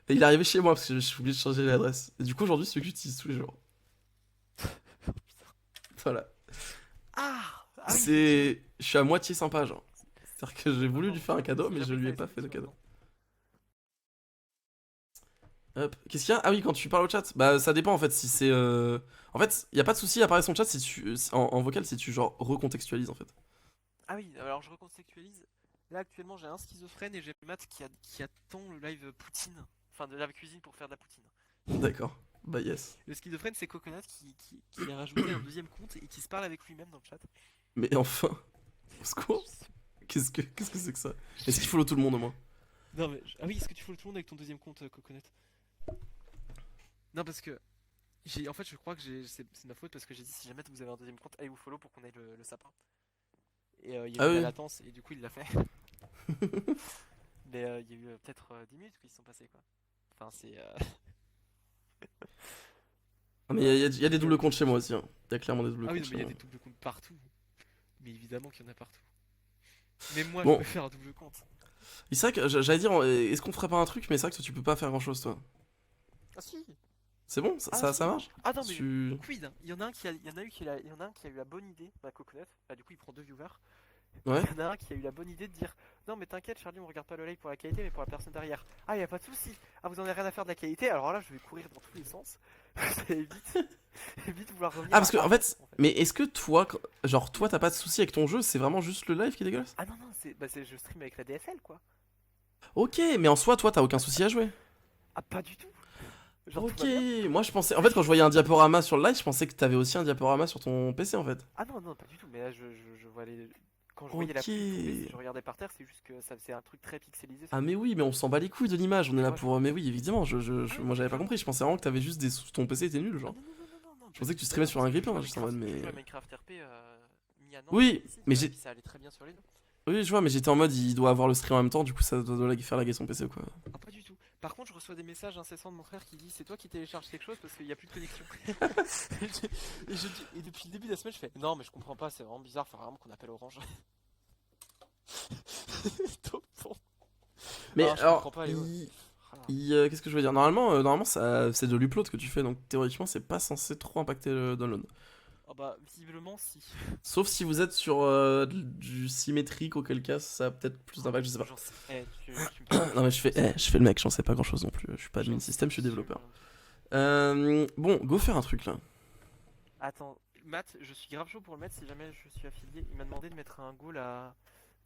et il est arrivé chez moi parce que je suis obligé de changer l'adresse. Et du coup, aujourd'hui, c'est celui que j'utilise tous les jours. Voilà. Ah oui, C'est. Je suis à moitié sympa, genre. C'est-à-dire que j'ai voulu lui faire un cadeau, C'est mais je jamais lui ai fait, pas fait de cadeau. effectivement. Hop. Qu'est-ce qu'il y a? Ah oui, quand tu parles au chat, bah ça dépend en fait si c'est. En fait, y a pas de souci, apparaît son chat si en vocal si tu genre recontextualises en fait. Ah oui, alors je recontextualise. Là, actuellement, j'ai un schizophrène et j'ai Matt qui attend le live Poutine. Enfin, de la cuisine pour faire de la poutine. D'accord. Bah yes. Le schizophrène, c'est Coconut qui a rajouté un deuxième compte et qui se parle avec lui-même dans le chat. Mais enfin, au secours. Qu'est-ce que c'est que ça? Est-ce qu'il follow tout le monde au moins? Non mais ah oui, est-ce que tu follow tout le monde avec ton deuxième compte Coconut? Non parce que en fait je crois que c'est ma faute parce que j'ai dit si jamais vous avez un deuxième compte, allez vous follow pour qu'on ait le sapin. Et il y a Ah eu la oui. latence et du coup il l'a fait. Mais il y a eu peut-être 10 minutes qui se sont passées quoi. Enfin c'est Ah, mais y a des doubles comptes chez moi aussi. Hein. Y a clairement des doubles Ah oui comptes non, chez mais il y a moi. des doubles comptes partout. Mais évidemment qu'il y en a partout. Même moi je Bon, peux faire un double compte. et c'est vrai que j'allais dire, est-ce qu'on ferait pas un truc? Mais c'est vrai que toi, tu peux pas faire grand chose, toi. Ah si. C'est bon? Ah si. Ça marche? Ah non mais Tu. quid hein. Il y en a un qui a, il y en a eu qui a, il y en a un qui a eu la bonne idée, bah Coconut. Bah du coup il prend deux viewers. Il Ouais? y en a un qui a eu la bonne idée de dire non mais t'inquiète Charlie, on regarde pas le live pour la qualité mais pour la personne derrière. Ah y a pas de souci. Ah vous en avez rien à faire de la qualité. Alors là je vais courir dans tous les sens. Ça évite vouloir revenir. Ah, parce que, à en fait, en fait. mais est-ce que toi, genre, toi, t'as pas de soucis avec ton jeu? C'est vraiment juste le live qui est dégueulasse? Ah non non c'est je stream avec la DSL quoi. Ok, mais en soi, toi, t'as aucun souci à jouer. Ah pas du tout. Genre tout Ok, va bien. moi je pensais. En fait, quand je voyais un diaporama sur le live, je pensais que t'avais aussi un diaporama sur ton PC en fait. Ah non non pas du tout. Mais là je vois les quand je voyais la Ok. pluie tomber, si je regardais par terre, c'est juste que ça faisait un truc très pixelisé. Ah, mais oui, mais on s'en bat les couilles de l'image, on est là Ouais, pour. Mais oui, évidemment, Ah moi non, j'avais pas compris, je pensais vraiment que t'avais juste des. Ton PC était nul, ah genre. non, non, non, non, non, non, Je pas pensais du que tu tout. streamais Non, sur un parce que grippin, juste en mode, mais. je joue à Minecraft RP mis à Nantes Oui, ici, mais puis j'ai. ça allait très bien sur les deux. Oui, je vois, mais j'étais en mode, il doit avoir le stream en même temps, du coup ça doit faire laguer son PC ou quoi. Ah, pas du tout. Par contre, je reçois des messages incessants de mon frère qui dit c'est toi qui télécharges quelque chose parce qu'il n'y a plus de connexion. Et depuis le début de la semaine, je fais non, mais je comprends pas, c'est vraiment bizarre, faut vraiment qu'on appelle Orange. Donc bon. Mais Alors, je alors, comprends pas, Léo. qu'est-ce que je veux dire? Normalement c'est de l'upload que tu fais, donc théoriquement, c'est pas censé trop impacter le download. Ah bah, visiblement, si. Sauf si vous êtes sur du symétrique, auquel cas ça a peut-être plus d'impact, je sais pas. J'en sais. Tu me parles. Non mais je fais le mec, j'en sais pas grand chose non plus, je suis pas admin J'en sais système, je suis développeur. absolument rien. Bon, go faire un truc là. Attends, Matt, je suis grave chaud pour le mettre si jamais je suis affilié. Il m'a demandé de mettre un goal à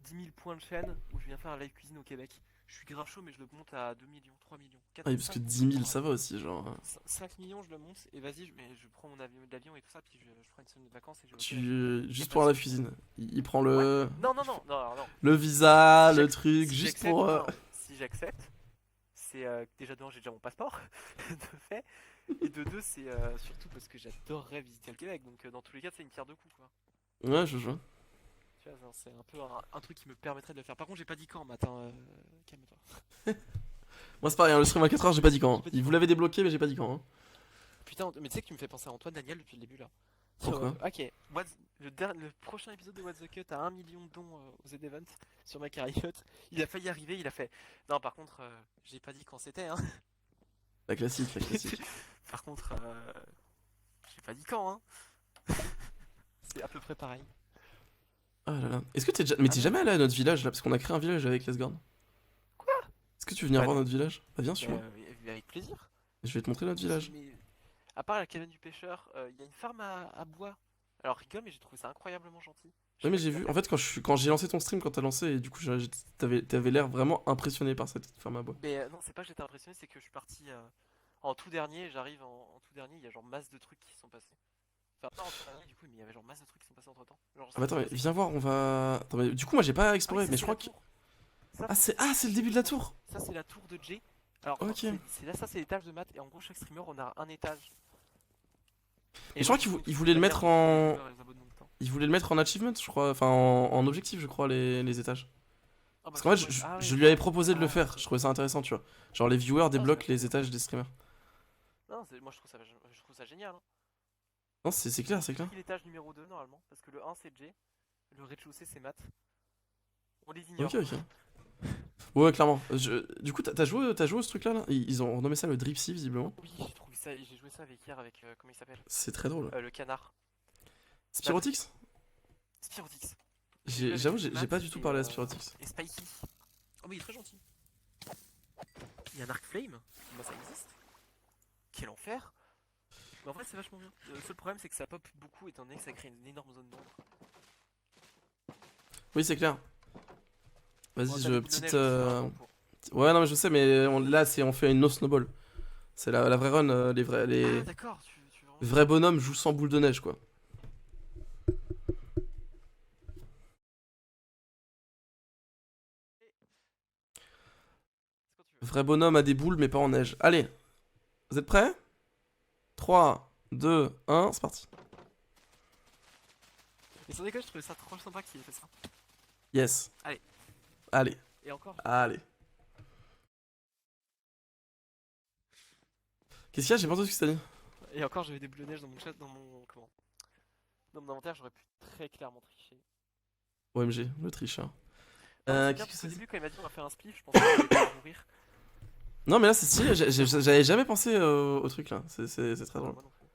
10 000 points de chaîne où je viens faire un live cuisine au Québec. Je suis grave chaud, mais je le monte à 2 millions, 3 millions, 4 Ah oui, parce que 5 10 millions. 000 ça va aussi, genre. 5 millions, je le monte et vas-y, je prends mon avion d'avion et tout ça, puis je prends une semaine de vacances et je vais au Québec. Y a Juste pas pour de la souci. cuisine. Il prend Ouais. le. Non, non, non, non, alors non. Le visa, Si le j'ac- truc, si juste j'accepte, pour. non, si j'accepte, c'est déjà de un, j'ai déjà mon passeport, de fait, et de deux, c'est surtout parce que j'adorerais visiter le Québec, donc dans tous les cas, c'est une pierre deux coups, quoi. Ouais, je vois. Tu vois, c'est un peu un truc qui me permettrait de le faire. Par contre, j'ai pas dit quand, matin, calme-toi. Moi c'est pareil, hein, le stream à 4h, j'ai pas dit quand. J'ai pas dit Il vous quand. l'avait débloqué, mais j'ai pas dit quand. Hein. Putain, mais tu sais que tu me fais penser à Antoine Daniel depuis le début, là. Pourquoi? Ok, le prochain épisode de What's the Cut a 1 million de dons aux Z-Event sur ma cariote. Il a failli arriver, il a fait. Non, par contre, j'ai pas dit quand c'était, hein. La classique, la classique. Par contre, j'ai pas dit quand, hein. C'est à peu près pareil. Oh là là. Est-ce que t'es déjà. Mais Ah t'es non. jamais allé à notre village là? Parce qu'on a créé un village avec Lesgorn. Quoi? Est-ce que tu veux venir Bah voir non. notre village? Bah viens, suis-moi. Mais avec plaisir. Je vais te montrer notre village. Mais à part la cabane du pêcheur, il y a une ferme à bois. Alors rigole, mais j'ai trouvé ça incroyablement gentil. Je sais Ouais, mais pas j'ai qui l'a vu. fait. En fait, quand j'ai lancé ton stream, quand t'as lancé, et du coup, t'avais l'air vraiment impressionné par cette ferme à bois. Mais non, c'est pas que j'étais impressionné, c'est que je suis parti en tout dernier, j'arrive en tout dernier, il y a genre masse de trucs qui sont passés. Enfin, pas en tout dernier du coup, mais il y avait genre masse de trucs qui sont passés entre temps. Genre, Ah bah attends, mais c'est viens voir, on va. Attends, mais du coup, moi j'ai pas Ah oui, exploré, ça, mais c'est je crois la que. tour. Ça, C'est le début de la tour! ça, c'est la tour de Jay. Alors, Ok. c'est là, ça, c'est l'étage de maths. Et en gros, chaque streamer, on a un étage. Et je crois moi, qu'il je trouve il que voulait c'est le la mettre merde pour les en. viewers et les abonnements de temps. Il voulait le mettre en achievement, je crois. Enfin, en objectif, je crois, les étages. Ah, bah, Parce qu'en fait, ah je oui, lui avais non. proposé de le Ah, faire. Je trouvais ça intéressant, tu vois. Genre, les viewers non, débloquent les étages des streamers. non, moi, je trouve ça génial. Hein. Non, c'est clair, c'est clair. Pris l'étage numéro 2 normalement, parce que le 1 c'est Jay, le rez-de-chaussée c'est maths. On les ignore. Ok, ok. Ouais, clairement. Du coup, t'as joué au ce truc-là là? Ils ont renommé ça le Dripsy, visiblement. Oui, j'ai trouvé ça, j'ai joué ça avec hier avec, comment il s'appelle C'est très drôle. Le canard. Spirotix? Spirotix. J'avoue, j'ai pas du tout parlé à Spirotix. Et Spiky. Oh mais il est très gentil. Il y a un arc flame, moi ça existe. Quel enfer. Mais en fait c'est vachement bien. Le seul problème c'est que ça pop beaucoup étant donné que ça crée une énorme zone d'ombre. Oui, c'est clair. Bon, Vas-y, t'as des boules de petite. neige aussi, hein, pour- Ouais, non, mais je sais, mais là, on fait une no snowball. C'est la vraie run, les Ah, d'accord, tu veux vraiment. vrais bonhommes jouent sans boule de neige, quoi. C'est quand tu veux. Vrai bonhomme a des boules, mais pas en neige. Allez, vous êtes prêts? 3, 2, 1, c'est parti. Et sans déconner, je trouvais ça trop sympa qu'il ait fait ça. Yes. Allez. Allez, Et encore, allez. Qu'est-ce qu'il y a? J'ai pas entendu ce que t'as dit. j'avais des boules de neige dans mon chat, dans mon. Comment? Dans mon inventaire, j'aurais pu très clairement tricher. OMG, le tricheur. Non, mais c'est bien Qu'est-ce que parce ça qu'au dit? début, quand il m'a dit on va faire un spliff, je pensais qu'il allait pas mourir. Non, mais là, c'est stylé. J'avais jamais pensé au truc là. C'est très Non, drôle. moi non plus.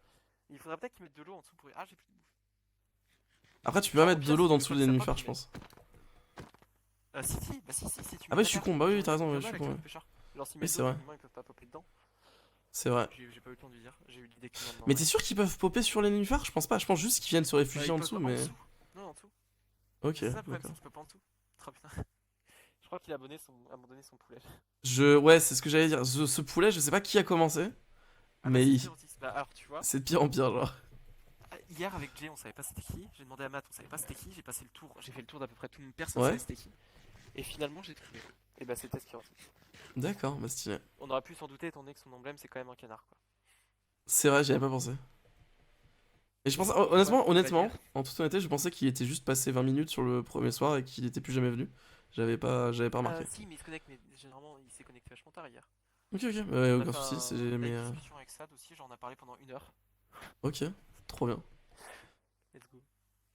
Il faudrait peut-être qu'il mette de l'eau en dessous pour. Ah, j'ai plus de bouffe. Après, tu peux pas Genre, au mettre de pire, l'eau si dans tu dessous veux des pas le nénuphars, sapin, je tu mets. pense. Si, tu Ah, mets bah, de je suis la con. terre, Bah tu oui, mets t'as raison. du Ouais, je suis mal con. avec Ouais. le pêcheur. Genre, s'ils Oui, mettent c'est de l'eau, vrai. les humains ils peuvent pas popper dedans. C'est vrai. J'ai pas eu le temps de lui dire, j'ai eu l'idée que maintenant. Mais Ouais. t'es sûr qu'ils peuvent popper sur les nénuphars? Je pense pas. Je pense juste qu'ils viennent se Bah, réfugier ils en peuvent dessous, en mais. dessous. Non, en dessous. Ok, C'est ça le problème, c'est d'accord. qu'il peut pas en dessous. Trop putain. Je crois qu'il a abandonné son poulet. Ouais, c'est ce que j'allais dire. Ce poulet, je sais pas qui a commencé, Ah bah mais c'est pire aussi. Bah alors tu vois, c'est de pire en pire, genre. hier avec Jay on savait pas c'était qui, j'ai demandé à Matt on savait pas c'était qui, j'ai passé le tour, j'ai fait le tour d'à peu près tout le monde, personne Ouais, savait c'était qui. Et finalement j'ai trouvé. Et bah c'était Spirotis. d'accord, bah stylé. On aurait pu s'en douter étant donné que son emblème c'est quand même un canard quoi. C'est vrai, j'y avais pas pensé. Et je Et pensais, sinon, ouais, honnêtement, Valkyr. en toute honnêteté, je pensais qu'il était juste passé 20 minutes sur le premier soir et qu'il était plus jamais venu. J'avais pas remarqué. Si mais il se connecte, mais généralement il s'est connecté vachement tard hier. Ok, ok, ouais, On a aucun fait souci, on a eu mais une discussion avec Sad aussi, genre on a parlé pendant 1 heure. ok, trop bien. Let's go.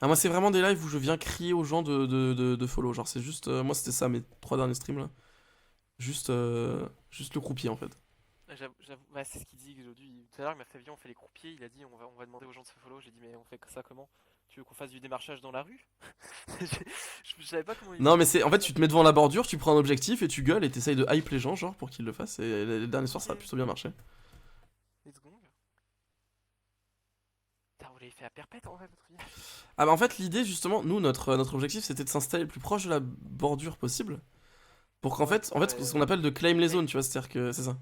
Ah, moi, c'est vraiment des lives où je viens crier aux gens de follow. Genre, c'est juste, moi, c'était ça mes 3 derniers streams là. Juste le croupier en fait. Ouais, c'est ce qu'il dit aujourd'hui. Tout à l'heure il m'a fait viens on fait les croupiers, il a dit on va demander aux gens de se follow, j'ai dit mais on fait ça comment? Tu veux qu'on fasse du démarchage dans la rue? Je savais pas comment Non, mais comment c'est, en fait, tu te mets devant la bordure, tu prends un objectif et tu gueules et t'essayes de hype les gens, genre, pour qu'ils le fassent. Et les derniers soirs, ça a Ok. plutôt bien marché. Let's go. Putain, vous l'avez fait à perpète en vrai votre vie. Ah, bah, en fait, l'idée, justement, nous, notre objectif, c'était de s'installer le plus proche de la bordure possible. Pour qu'en Ouais, fait, c'est ce qu'on appelle de claim les zones, tu vois, c'est-à-dire que c'est ça.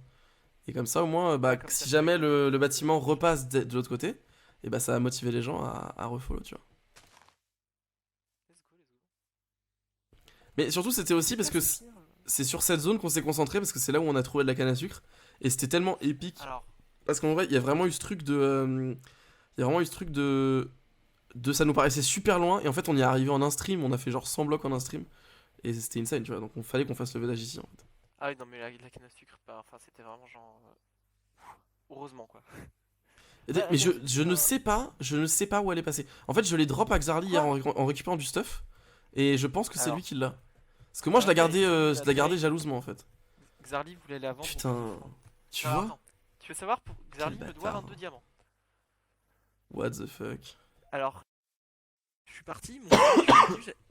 Et comme ça, au moins, bah, Ouais, comme ça, si tu jamais récupères le plus bâtiment de repasse de l'autre côté, et bah, ça va motiver les gens à refollow, tu vois. Let's go, let's go. Mais surtout, c'était aussi parce que C'est pire. c'est sur cette zone qu'on s'est concentré, parce que c'est là où on a trouvé de la canne à sucre. Et c'était tellement épique. Alors, Parce qu'en vrai, il y a vraiment eu ce truc de. Il y a vraiment eu ce truc de. Ça nous paraissait super loin, et en fait, on y est arrivé en un stream, on a fait genre 100 blocs en un stream. Et c'était insane, tu vois. Donc, on fallait qu'on fasse le village ici, en fait. ah oui, non, mais la canne à sucre, bah, enfin, c'était vraiment genre. Heureusement quoi. Mais Regarde, je ne sais pas, où elle est passée. En fait, je l'ai drop à Xarli hier en récupérant du stuff, et je pense que c'est lui Alors, qui l'a. Parce que moi, ouais, je l'ai gardé jalousement, en fait. Xarli voulait la vendre. Putain, tu Alors, vois? attends. Tu veux savoir, pour Xarli Quel me doit bâtard. 22 diamants. What the fuck? Alors, je suis parti,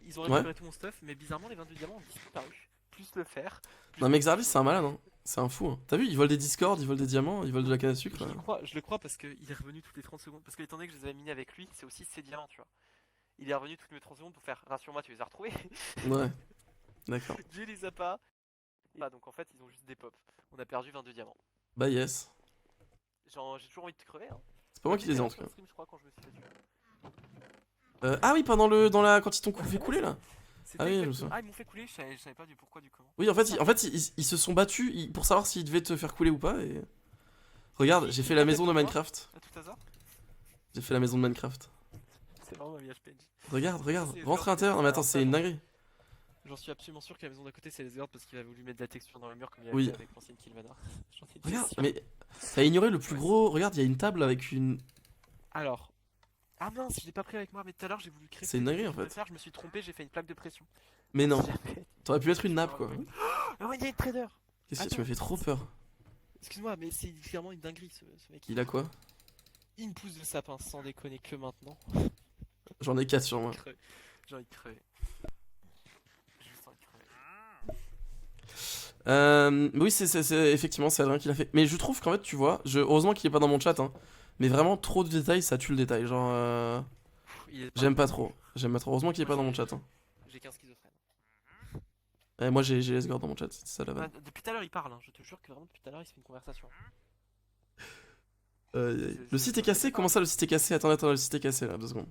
ils ont Ouais. récupéré tout mon stuff, mais bizarrement les 22 diamants ont disparu. Plus le fer. plus Non, mais le- Xarli, c'est un malade, hein. C'est un fou, hein. T'as vu, il vole des discords, il vole des diamants, il vole de la canne à sucre. Je le crois parce qu'il est revenu toutes les 30 secondes. Parce que étant donné que je les avais minés avec lui, c'est aussi ses diamants, tu vois. Il est revenu toutes les 30 secondes pour faire rassure-moi, tu les as retrouvés. Ouais, d'accord. Je les ai pas. Bah, donc en fait, ils ont juste des pops. On a perdu 22 diamants. Bah, yes. Genre, j'ai toujours envie de crever. Hein. C'est pas moi qui les ai en tout Sur le cas. stream, je crois, quand je me suis fait tuer. Ah oui, quand ils t'ont fait couler là. C'était Ah oui, je me exactement- souviens. Ah, ils m'ont fait couler, je savais pas du pourquoi, du comment. Oui, en fait, ils se sont battus pour savoir s'ils devaient te faire couler ou pas. Et regarde, j'ai fait la maison de Minecraft. À tout hasard. J'ai fait la maison de Minecraft. C'est vraiment ma vie HPNJ. Regarde, C'est rentre à genre- l'intérieur. Non, mais attends, alors c'est ça, une j'en- dinguerie. J'en suis absolument sûr que la maison d'à côté c'est les Earth parce qu'il avait voulu mettre de la texture dans le mur comme il avait Oui. fait avec l'ancienne Killvana. J'en étais Regarde, sûr. mais t'as ignoré le plus gros. Regarde, il y a une table avec une. Alors. Ah mince, je l'ai pas pris avec moi, mais tout à l'heure j'ai voulu créer. C'est une dinguerie, en je voulais fait. faire, je me suis trompé, j'ai fait une plaque de pression. Mais non, Jamais. t'aurais pu être une nappe quoi. Ah ouais, il y a une trader. Qu'est-ce que tu Attends. m'as fait trop peur? Excuse-moi, mais c'est clairement une dinguerie ce mec. Il a quoi? Une pousse de sapin sans déconner que maintenant. J'en ai 4 sur moi. J'ai envie de crever. J'ai juste envie de crever. Oui, effectivement, c'est Adrien qui l'a fait. Mais je trouve qu'en fait, tu vois, heureusement qu'il est pas dans mon chat, hein. Mais vraiment, trop de détails, ça tue le détail. Genre, Il est j'aime pas trop. J'aime pas trop. Heureusement qu'il est pas dans mon chat, hein. J'ai qu'un schizophrène. Moi, j'ai Esgor dans mon chat, c'est ça la Ah, vanne. depuis tout à l'heure il parle, hein. Je te jure que vraiment depuis tout à l'heure il se fait une conversation. Le site est cassé? Comment ça le site est cassé? Attends, le site est cassé là, 2 secondes.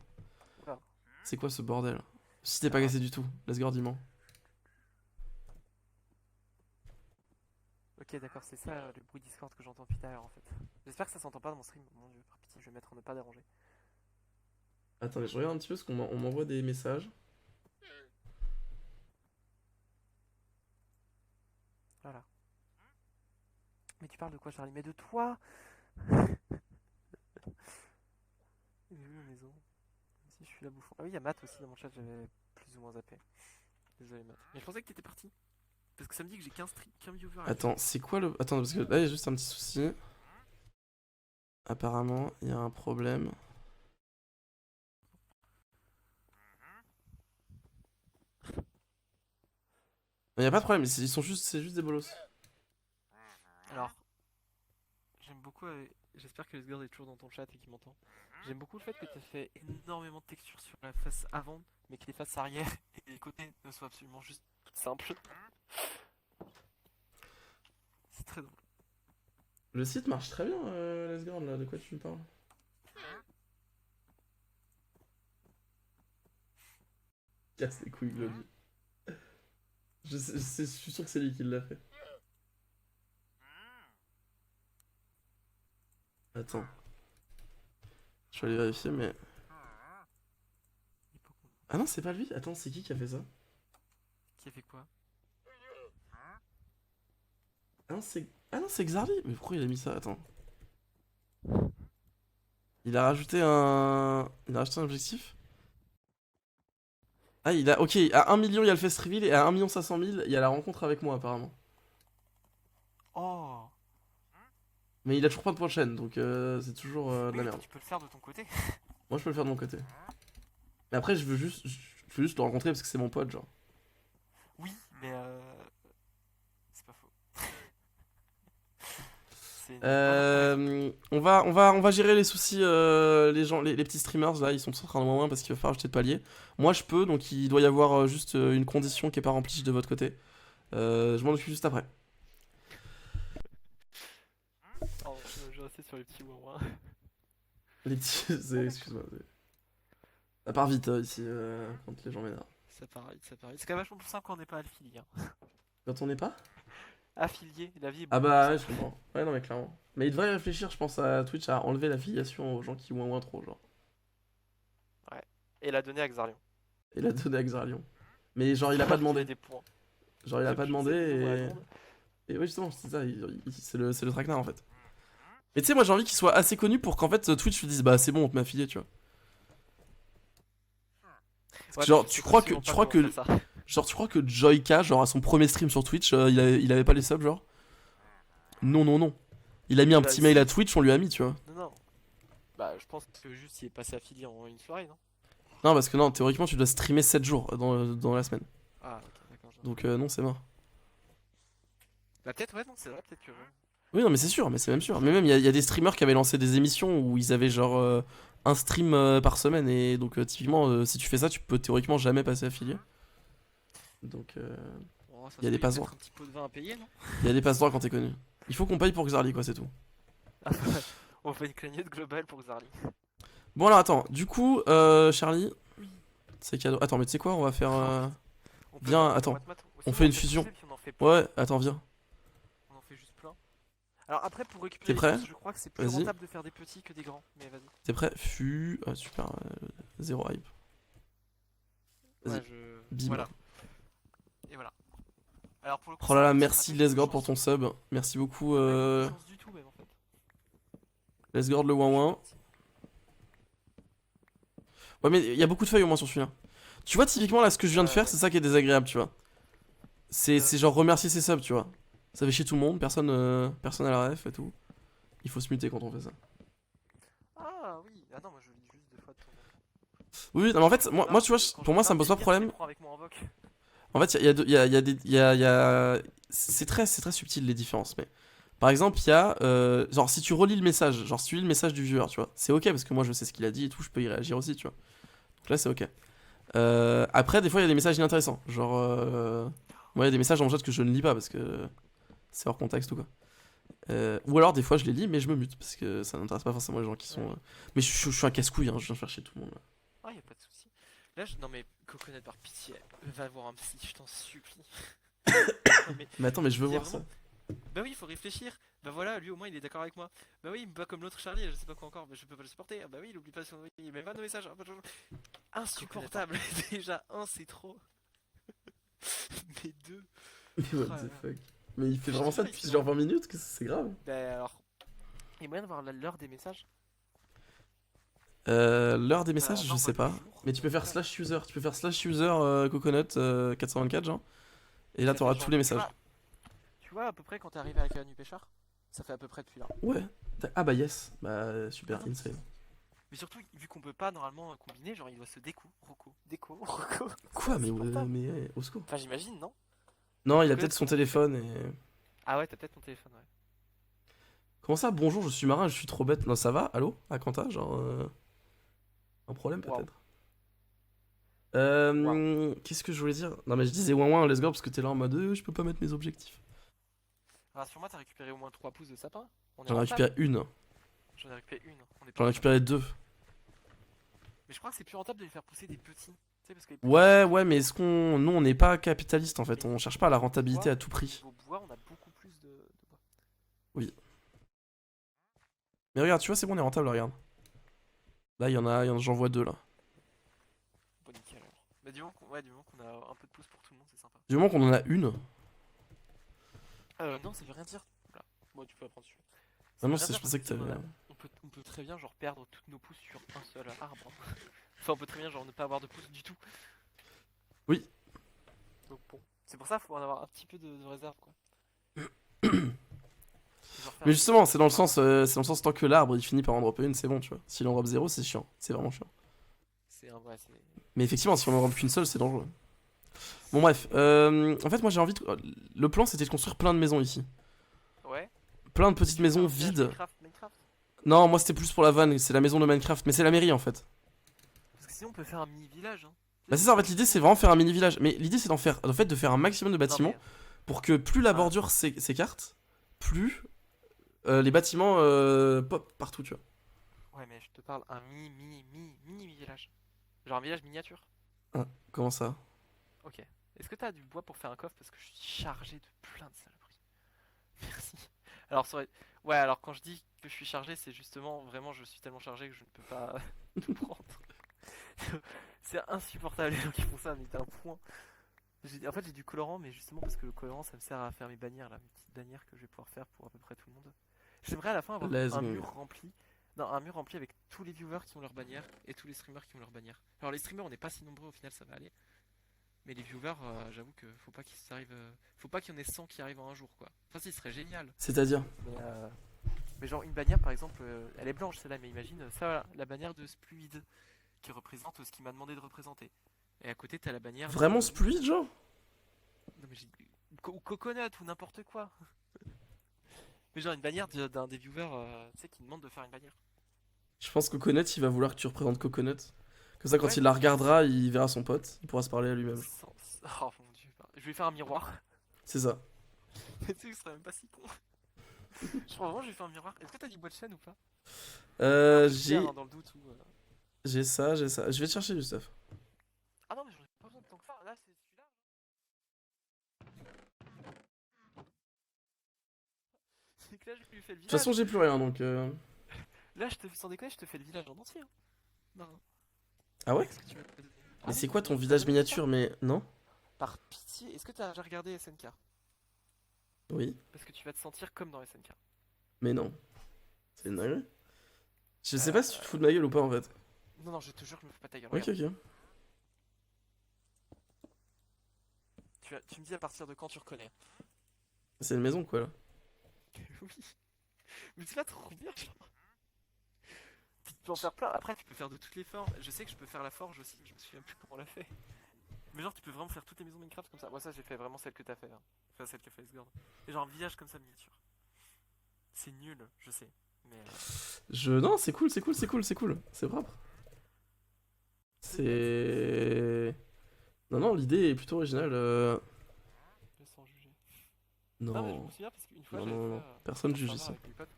Oula. C'est quoi ce bordel? Le site est pas cassé du tout, let's go dis-moi. Ok, d'accord, c'est ça le bruit Discord que j'entends depuis tout à l'heure en fait. J'espère que ça s'entend pas dans mon stream. Mon dieu, par pitié, je vais mettre en ne pas déranger. Attendez, je regarde un petit peu parce qu'on on m'envoie des messages. Voilà. Mais tu parles de quoi, Charlie? Mais de toi. Il est où ma maison? Si je suis la bouffon. Ah oui, il y a Matt aussi dans mon chat, j'avais plus ou moins zappé. Désolé Matt. Mais je pensais que t'étais parti. Parce que ça me dit que j'ai 15 viewers. Attends, c'est quoi le... Attends, parce que là il y a juste un petit souci. Apparemment, il y a un problème. Il y a pas de problème, ils sont juste... c'est juste des bolos. Alors, j'aime beaucoup. J'espère que Lesgird est toujours dans ton chat et qu'il m'entend. J'aime beaucoup le fait que tu as fait énormément de textures sur la face avant, mais que les faces arrière et les côtés ne soient absolument juste toutes simples. C'est très drôle. Le site marche très bien, Lesgord, là, de quoi tu me parles? Casse les couilles, Glody. Je suis sûr que c'est lui qui l'a fait. Attends. Je vais aller vérifier, mais... Ah non, c'est pas lui. Attends, c'est qui a fait ça? Qui a fait quoi? Ah non, c'est Xarly. Mais pourquoi il a mis ça? Attends. Il a rajouté un... Il a rajouté un objectif? Ah, il a... Ok, à 1 million, il y a le fest reveal, et à 1 500 000, il y a la rencontre avec moi, apparemment. Oh! Mais il a toujours pas de prochaine, donc c'est toujours de la Oui, merde. tu peux le faire de ton côté. Moi, je peux le faire de mon côté. Mais après, je veux juste le rencontrer parce que c'est mon pote, genre. Oui, mais c'est pas faux. C'est une bonne On va gérer les soucis, les gens, les petits streamers là, ils sont tous en train de moins parce qu'il va falloir acheter de palier. Moi je peux, donc il doit y avoir juste une condition qui est pas remplie de votre côté. Je m'en occupe juste après. Pardon, je vais rester sur les petits ouin. Les petits, excuse-moi. Ça part vite ici quand les gens m'énervent. Ça pareil, ça pareil. C'est quand même vachement plus simple quand on n'est pas affilié. Hein. Quand on n'est pas? Affilié, la vie est Ah beaucoup bah plus ouais, je simple. comprends. Ouais, non mais clairement. Mais il devrait réfléchir, je pense, à Twitch à enlever l'affiliation aux gens qui ouin trop, genre. Ouais. Et la donner à Xarlion. Et la donner à Xarlion. Mais genre il a pas demandé. Des points. Genre il a pas demandé C'est le nom à la et... grande. Et ouais, justement, c'est ça, c'est le traquenard en fait. Mais tu sais, moi j'ai envie qu'il soit assez connu pour qu'en fait Twitch lui dise bah c'est bon, on te m'a affilié, tu vois. Parce que, Ouais, genre, mais tu je sais crois absolument que, pas comment faire ça. genre, tu crois que Joyka, genre à son premier stream sur Twitch, il avait pas les subs, genre? Non, non, non. Il a mis un Bah, petit mail si. à Twitch, on lui a mis, tu vois. Non, non. Bah, je pense que juste il est passé affilié en une soirée, non? Non, parce que non, théoriquement, tu dois streamer 7 jours dans la semaine. Ah, ok, d'accord. Donc non, c'est mort. Bah, peut-être, ouais, non, c'est vrai, peut-être que. Oui, non, mais c'est sûr, mais c'est même sûr. Mais même, il y a des streamers qui avaient lancé des émissions où ils avaient genre un stream par semaine. Et donc, typiquement, si tu fais ça, tu peux théoriquement jamais passer affilié. Donc, Oh, ça il y a se des trouve, passe peut-être droits. un petit pot de vin à payer, non? Il y a des passe droits quand t'es connu. Il faut qu'on paye pour Xarly, quoi, c'est tout. On fait une cagnotte globale pour Xarly. Bon, alors attends, du coup, Charlie, c'est cadeau. Attends, mais tu sais quoi, on va faire. On peut Viens, faire attends. moite-moite. On Sinon, fait une fait fusion. pousser, puis on en fait plein. Ouais, attends, viens. On en fait juste plein. Alors après, pour récupérer T'es les prêt? choses, je crois que c'est plus Vas-y. rentable de faire des petits que des grands. Mais vas-y. T'es prêt? Super, zéro hype. Vas-y, Ouais, bim. Voilà. Et voilà. Alors pour le coup, Oh là là, ça merci fait plus de Lesgord pour chance. ton sub. Merci beaucoup, Pas eu de chance du tout, même en fait. Lesgord le ouin. Ouais, mais il y a beaucoup de feuilles au moins sur celui-là. Tu vois, typiquement, là, ce que je viens de faire, Ouais. c'est ça qui est désagréable, tu vois. C'est Euh. genre remercier ses subs, tu vois. Ça fait chier tout le monde, personne à la ref et tout. Il faut se muter quand on fait ça. Ah oui. Ah non, moi je lis juste deux fois de ton nom. Oui, non, mais en fait, moi tu vois, Quand pour je moi, ça me parle pose pas de délire, je les problème. prends avec moi en voc. En fait, il y a, il y a, il y a des. Il y a... C'est très subtil les différences, mais. Par exemple, il y a. Genre, si tu relis le message, genre, si tu lis le message du viewer, tu vois, c'est ok parce que moi je sais ce qu'il a dit et tout, je peux y réagir aussi, tu vois. Donc là, c'est ok. Après, des fois, il y a des messages inintéressants. Genre. Moi, il y a des messages dans le chat que je ne lis pas parce que. C'est hors contexte ou quoi. Ou alors des fois je les lis mais je me mute parce que ça n'intéresse pas forcément les gens qui sont. Mais je suis un casse-couille, hein, je viens faire chier tout le monde. Là. Ah, y a pas de souci. Là, non mais Coconut, par pitié, va voir un psy, je t'en supplie. Non, mais Mais attends, mais je veux il y a voir ça. vraiment. Bah oui, il faut réfléchir. Bah voilà, lui au moins il est d'accord avec moi. Bah oui, il me bat comme l'autre Charlie, je sais pas quoi encore, mais je peux pas le supporter. Ah bah oui, il oublie pas son. Il met pas nos messages. Insupportable. Déjà, un, c'est trop. Mais deux. Mais Oh what là the là. fuck. Mais il fait Je vraiment te ça jure, il depuis fait genre vraiment- 20 minutes que c'est grave. Bah alors. Il y a moyen de voir l'heure des messages. L'heure des messages, Là, je on sais voit le pas. jour. Mais tu peux faire slash user, tu peux faire slash user coconut 424 genre. Et là Ça fait t'auras genre, tous les messages. Tu vois à peu près quand t'es arrivé avec la nuit pêcheur. Ça fait à peu près depuis là. Ouais. Ah bah yes. Bah super, Ah non, insane. mais surtout, vu qu'on peut pas normalement combiner, genre il doit se déco, Rocco. C'est Quoi, insupportable. au secours. Enfin, j'imagine, non? Non, il a Coconut, peut-être son comment tu fais? téléphone et. Ah ouais, t'as peut-être ton téléphone, ouais. Comment ça, bonjour, je suis marin, je suis trop bête. Non, ça va? Allô? À Quanta? Genre. Un problème Waouh, peut-être? waouh. Qu'est-ce que je voulais dire? Non, mais je disais ouin ouin, let's go, parce que t'es là en mode je peux pas mettre mes objectifs. Rassure-moi, t'as récupéré au moins 3 pouces de sapin. On est J'en ai rentable. récupéré une. J'en ai récupéré une. On est pas J'en ai rentable. récupéré deux. Mais je crois que c'est plus rentable de les faire pousser des petits. Tu sais, parce que les petits, Ouais, ouais, mais est-ce qu'on. Nous, on n'est pas capitaliste en fait. mais On cherche pas la niveau rentabilité bois, à tout prix. niveau bois, on a beaucoup plus de bois. Oui. Mais regarde, tu vois, c'est bon, on est rentable, regarde. Là, j'en vois deux là. Bon, nickel alors. Bah, du moment qu'on a un peu de pouces pour tout le monde, c'est sympa. Du moment qu'on en a une. Non, ça veut rien dire. Oula. Bon, tu peux apprendre dessus. Ah Ça non, veut rien je dire parce pensais que que si on en t'avais. a, on peut très bien genre perdre toutes nos pousses sur un seul arbre. Enfin, on peut très bien genre ne pas avoir de pousses du tout. Oui. Donc bon, c'est pour ça qu'il faut en avoir un petit peu de réserve quoi. Genre faire Mais des justement, petits pousses. c'est dans le sens tant que l'arbre il finit par en dropper une, c'est bon, tu vois. S'il en drop zéro, c'est chiant. C'est vraiment chiant. C'est un vrai, c'est. Mais effectivement, si on en drop qu'une seule, c'est dangereux. Bon, bref. En fait, moi j'ai envie de. Le plan c'était de construire plein de maisons ici. Ouais. Plein de Mais petites tu veux faire maisons un village vides. Minecraft. Non, moi c'était plus pour la vanne, c'est la maison de Minecraft, mais c'est la mairie en fait. Parce que sinon on peut faire un mini village. Hein. Bah c'est ça, en fait l'idée c'est vraiment faire un mini village. Mais l'idée c'est en fait de faire un maximum de Non bâtiments mais. pour que plus la Ah, bordure s'écarte, plus les bâtiments pop partout, tu vois. ouais, mais je te parle un mini village. Genre un village miniature. Ah, comment ça? Ok. Est-ce que t'as du bois pour faire un coffre? Parce que je suis chargé de plein de saloperies. Merci. Alors, ça aurait- ouais, alors quand je dis que je suis chargé, c'est justement vraiment je suis tellement chargé que je ne peux pas tout prendre. C'est insupportable les gens qui font ça, mais t'as un point. En fait, j'ai du colorant, mais justement parce que le colorant ça me sert à faire mes bannières là, mes petites bannières que je vais pouvoir faire pour à peu près tout le monde. J'aimerais à la fin avoir Let's un go. mur rempli. Non, un mur rempli avec tous les viewers qui ont leur bannière et tous les streamers qui ont leur bannière. Alors, les streamers, on n'est pas si nombreux au final, ça va aller. Mais les viewers, j'avoue que faut pas qu'ils arrivent, faut pas qu'il y en ait 100 qui arrivent en un jour quoi. Enfin, si, ce serait génial. C'est-à-dire? Mais genre, une bannière par exemple, elle est blanche celle-là, mais imagine, ça voilà, la bannière de Spluide qui représente ce qu'il m'a demandé de représenter. Et à côté, t'as la bannière Vraiment de. spluide, genre? Non, mais ou Coconut ou n'importe quoi. Mais genre, une bannière d'un des viewers, tu sais, qui demande de faire une bannière. Je pense que Coconut il va vouloir que tu représentes Coconut. Comme ça, quand Ouais, il la regardera, il verra son pote, il pourra se parler à lui-même. Oh mon dieu, je vais faire un miroir. C'est ça. Mais tu sais, ce serait même pas si con. Je crois vraiment que je vais faire un miroir. Est-ce que t'as du bois de chêne ou pas? Un peu de J'ai pierre, hein, dans le doute ou. j'ai ça, j'ai ça. Je vais te chercher du stuff. Ah non, mais j'en ai pas besoin de tant que ça. Là, c'est celui-là. C'est que là, je lui fais le De toute façon, village. j'ai plus rien donc. Là, sans déconner, je te fais le village en entier. Hein. Non. Ah ouais? Qu'est-ce que tu veux me donner? Ah Mais oui, c'est quoi ton t'as village jamais vu ça? miniature? Mais non? Par pitié, est-ce que t'as déjà regardé SNK? Oui, Parce que tu vas te sentir comme dans SNK. mais non. C'est une dinguerie. Je sais Euh, pas si tu te fous de ma gueule ou pas en fait. Non, non, je te jure que je me fais pas ta gueule. Ok, Regarde. ok. Tu me dis à partir de quand tu reconnais. C'est une maison quoi là. Oui. Mais c'est pas trop bien, genre. Tu peux en faire plein. Après, tu peux faire de toutes les formes. Je sais que je peux faire la forge aussi, mais je me souviens plus comment on l'a fait. Mais genre, tu peux vraiment faire toutes les maisons Minecraft comme ça. Moi, ça, j'ai fait vraiment celle que t'as fait. Hein. Enfin, celle qu'a fait Asgard. Et genre, un village comme ça miniature. C'est nul, je sais. Mais. Non, c'est cool, c'est cool, c'est cool, c'est cool. C'est propre. C'est. Non, non, l'idée est plutôt originale. Laisse en juger. Non, mais je me Non. souviens parce qu'une fois, Non, j'avais non, non, fait non. Personne un juge serveur ici. avec mes potes.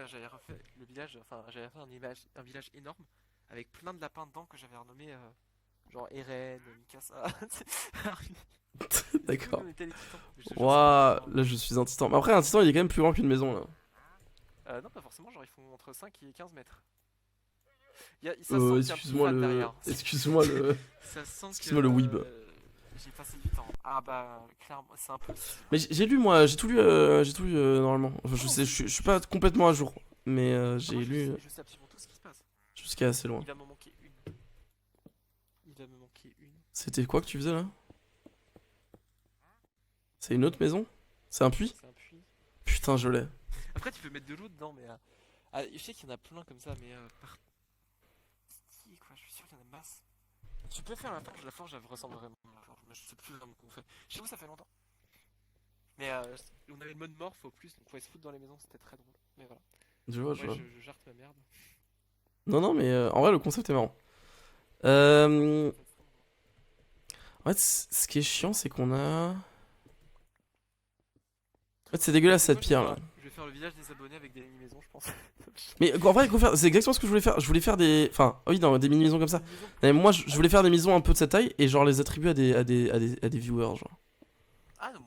J'avais refait le village, enfin, j'avais fait un village énorme avec plein de lapins dedans que j'avais renommé genre Eren, Mikasa. Et du coup, nous, D'accord. on était les titans. Mais je te jure, c'était Waouh, trop marrant. là je suis un titan. Mais après, un titan il est quand même plus grand qu'une maison là. Non, pas forcément, genre ils font entre 5 et 15 mètres. Ça sent qu'il y a un petit Excuse-moi fan le. derrière. Excuse-moi le. Ça sent que Excuse-moi le weeb. j'ai passé du temps. Ah bah, clairement, c'est un peu le style, Mais quoi. j'ai lu moi, j'ai tout lu normalement. Enfin, je Non, sais, je suis pas complètement à jour. Mais ah, j'ai moi, lu je sais absolument tout ce qui se passe. jusqu'à assez loin. Il va me manquer une. Il va me manquer une. C'était quoi que tu faisais là? C'est une autre maison? C'est un puits? C'est un puits. Putain, je l'ai. Après, tu peux mettre de l'eau dedans, mais. Je sais qu'il y en a plein comme ça, mais. Quoi, je suis sûr qu'il y en a masse. Tu peux faire la forge, elle ressemble vraiment à la forge, mais je sais plus vraiment comment on fait. Chez vous, ça fait longtemps. Mais on avait le mode morph au plus, donc on pouvait se foutre dans les maisons, c'était très drôle. Mais voilà. Je vois, je Ouais, vois. je jarte ma merde. Non, non, mais en vrai, le concept est marrant. Euh, En fait, ce qui est chiant, c'est qu'on a. En fait, c'est dégueulasse cette pierre là. Je vais faire le village des abonnés avec des mini-maisons, je pense. Mais en vrai, c'est exactement ce que je voulais faire. Je voulais faire des. Enfin, oui, non, des mini-maisons comme ça. Mais moi, je voulais faire des maisons un peu de cette taille et genre les attribuer à des viewers. Genre. Ah non,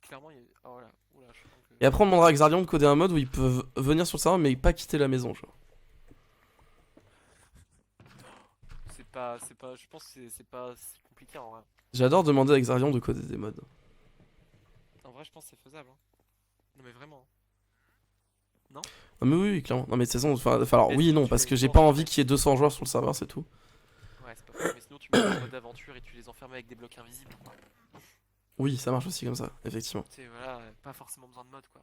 clairement, ah voilà. Oula, je crois que. Et après, on demandera à Xardian de coder un mode où ils peuvent venir sur le serveur mais pas quitter la maison. Genre. Je pense que c'est pas si compliqué en vrai. J'adore demander à Xardian de coder des modes. En vrai, je pense que c'est faisable. Hein. Non, mais vraiment. Non? Non, mais oui, clairement. Non, mais de toute façon, enfin, alors Mais oui et sinon, non, tu parce mets que une j'ai porte pas en envie fait. qu'il y ait 200 joueurs sur le serveur, c'est tout. Ouais, c'est pas faux. Mais sinon, tu mets en mode aventure et tu les enfermes avec des blocs invisibles, quoi. Oui, ça marche aussi comme ça, effectivement. Tu sais, voilà, pas forcément besoin de mode, quoi.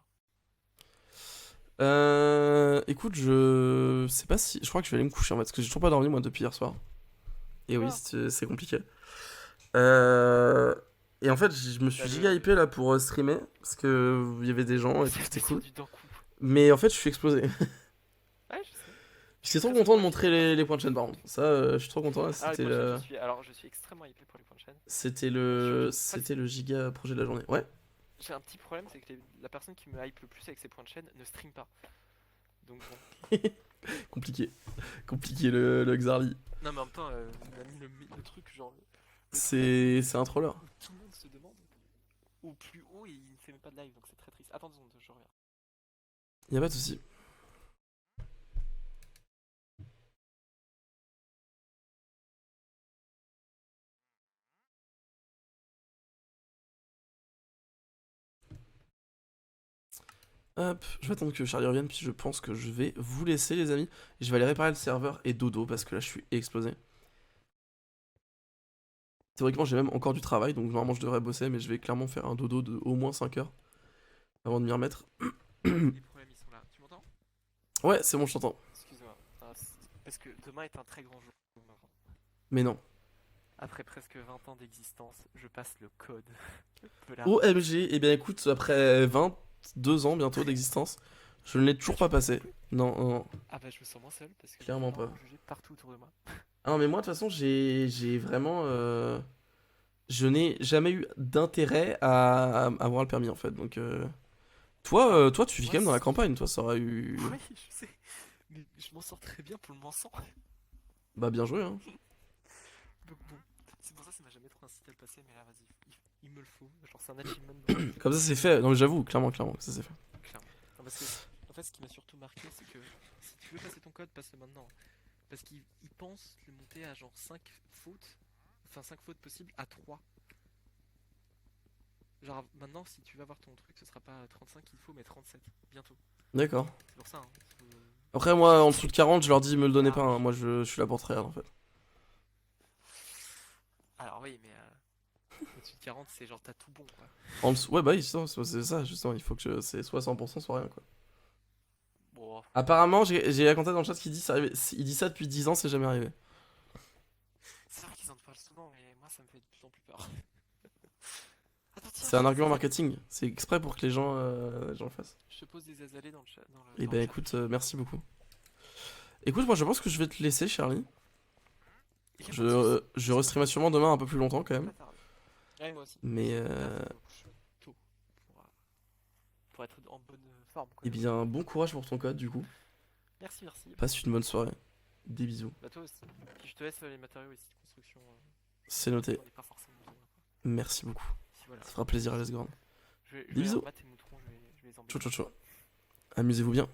Écoute, je sais pas si. Je crois que je vais aller me coucher en fait, parce que j'ai toujours pas dormi moi depuis hier soir. Et oui, Ah. c'est compliqué. Euh... Et en fait, je me suis Bah, giga hypé là pour streamer, parce que il y avait des gens et tout, C'est c'était cool. du d'un coup. Mais en fait, je suis explosé. Ouais, je sais. J'étais trop Très content de sympathique. montrer les points de chaîne par contre. Ça, je suis trop content là. Ah, les points de chaîne, je suis extrêmement hypé pour les points de chaîne. C'était le giga projet de la journée. Ouais. J'ai un petit problème, c'est que la personne qui me hype le plus avec ses points de chaîne ne stream pas. Donc bon. Compliqué. Compliqué le Xarli. Non, mais en même temps, on a mis le truc, genre. C'est un troller. Où tout le monde se demande. Au plus haut, et il ne fait même pas de live, donc c'est très triste. Attends 2 secondes, je reviens. Y'a pas de soucis. Hop, je vais attendre que Charlie revienne, puis je pense que je vais vous laisser les amis. Je vais aller réparer le serveur et dodo, parce que là je suis explosé. Théoriquement j'ai même encore du travail, donc normalement je devrais bosser, mais je vais clairement faire un dodo de au moins 5 heures avant de m'y remettre. Les problèmes, ils sont là. Tu m'entends? Ouais, c'est bon, je t'entends. Excuse-moi. Parce que demain est un très grand jour. Mais non. Après presque 20 ans d'existence, je passe le code. Pelard. OMG, eh bien écoute, après 22 ans bientôt d'existence, je ne l'ai toujours pas passé. Non, non, non. Ah bah je me sens moins seul parce que Clairement les gens pas. vont juger partout autour de moi. Ah non, mais moi de toute façon, j'ai vraiment. Je n'ai jamais eu d'intérêt à avoir le permis en fait. Donc. Toi, tu vis Moi, quand même dans la si. campagne, toi, ça aurait eu. Oui, je sais. Mais je m'en sors très bien pour le mensonge. Bah, bien joué, hein. Donc bon, c'est pour ça que ça m'a jamais trop incité à le passer, mais là vas-y, il me le faut. Genre c'est un achievement dans Comme ça, c'est fait. Non, mais j'avoue, clairement, clairement, ça c'est fait. clairement. Non, parce que en fait ce qui m'a surtout marqué c'est que si tu veux passer ton code, passe-le maintenant. Parce qu'il pense le monter à genre 5 fautes, enfin 5 fautes possibles à 3. Genre maintenant si tu vas voir ton truc ce sera pas 35 qu'il faut mais 37 bientôt. D'accord. C'est pour ça hein. Après, moi, en dessous de 40, je leur dis, me le donnez pas, hein. Moi, je suis là pour trahir en fait. Alors oui mais au-dessus de 40 c'est genre t'as tout bon quoi. En dessous... Ouais, bah oui, c'est ça, justement. Il faut que c'est soit 100%, soit rien, quoi. Bon. Apparemment, j'ai un contact dans le chat qui dit, il dit ça depuis 10 ans, c'est jamais arrivé. C'est vrai qu'ils en parlent souvent mais moi ça me fait de plus en plus peur. Attends, tiens, C'est un j'ai argument des marketing. C'est exprès pour que les gens le fassent. Je te pose des azalées dans le chat. Et dans bah le chat. écoute, merci beaucoup. Écoute, moi je pense que je vais te laisser, Charlie. Y a pas de soucis. Je restreamerai sûrement demain un peu plus longtemps quand même. Pas tard. Ouais, moi aussi. Mais Là, faut que je me couche tôt pour être en bonne forme, quoi. Eh bien, bon courage pour ton code, du coup. Merci, merci. Passe une bonne soirée. Des bisous. Bah toi aussi. Puis je te laisse les matériaux ici de construction. C'est noté. J'en ai pas forcément besoin, quoi. Merci beaucoup. Puis voilà. Ça fera plaisir à Lesgorn. Je Des vais bisous. rabattre tes moutons, je vais les embêter. Ciao, ciao, ciao. Amusez-vous bien.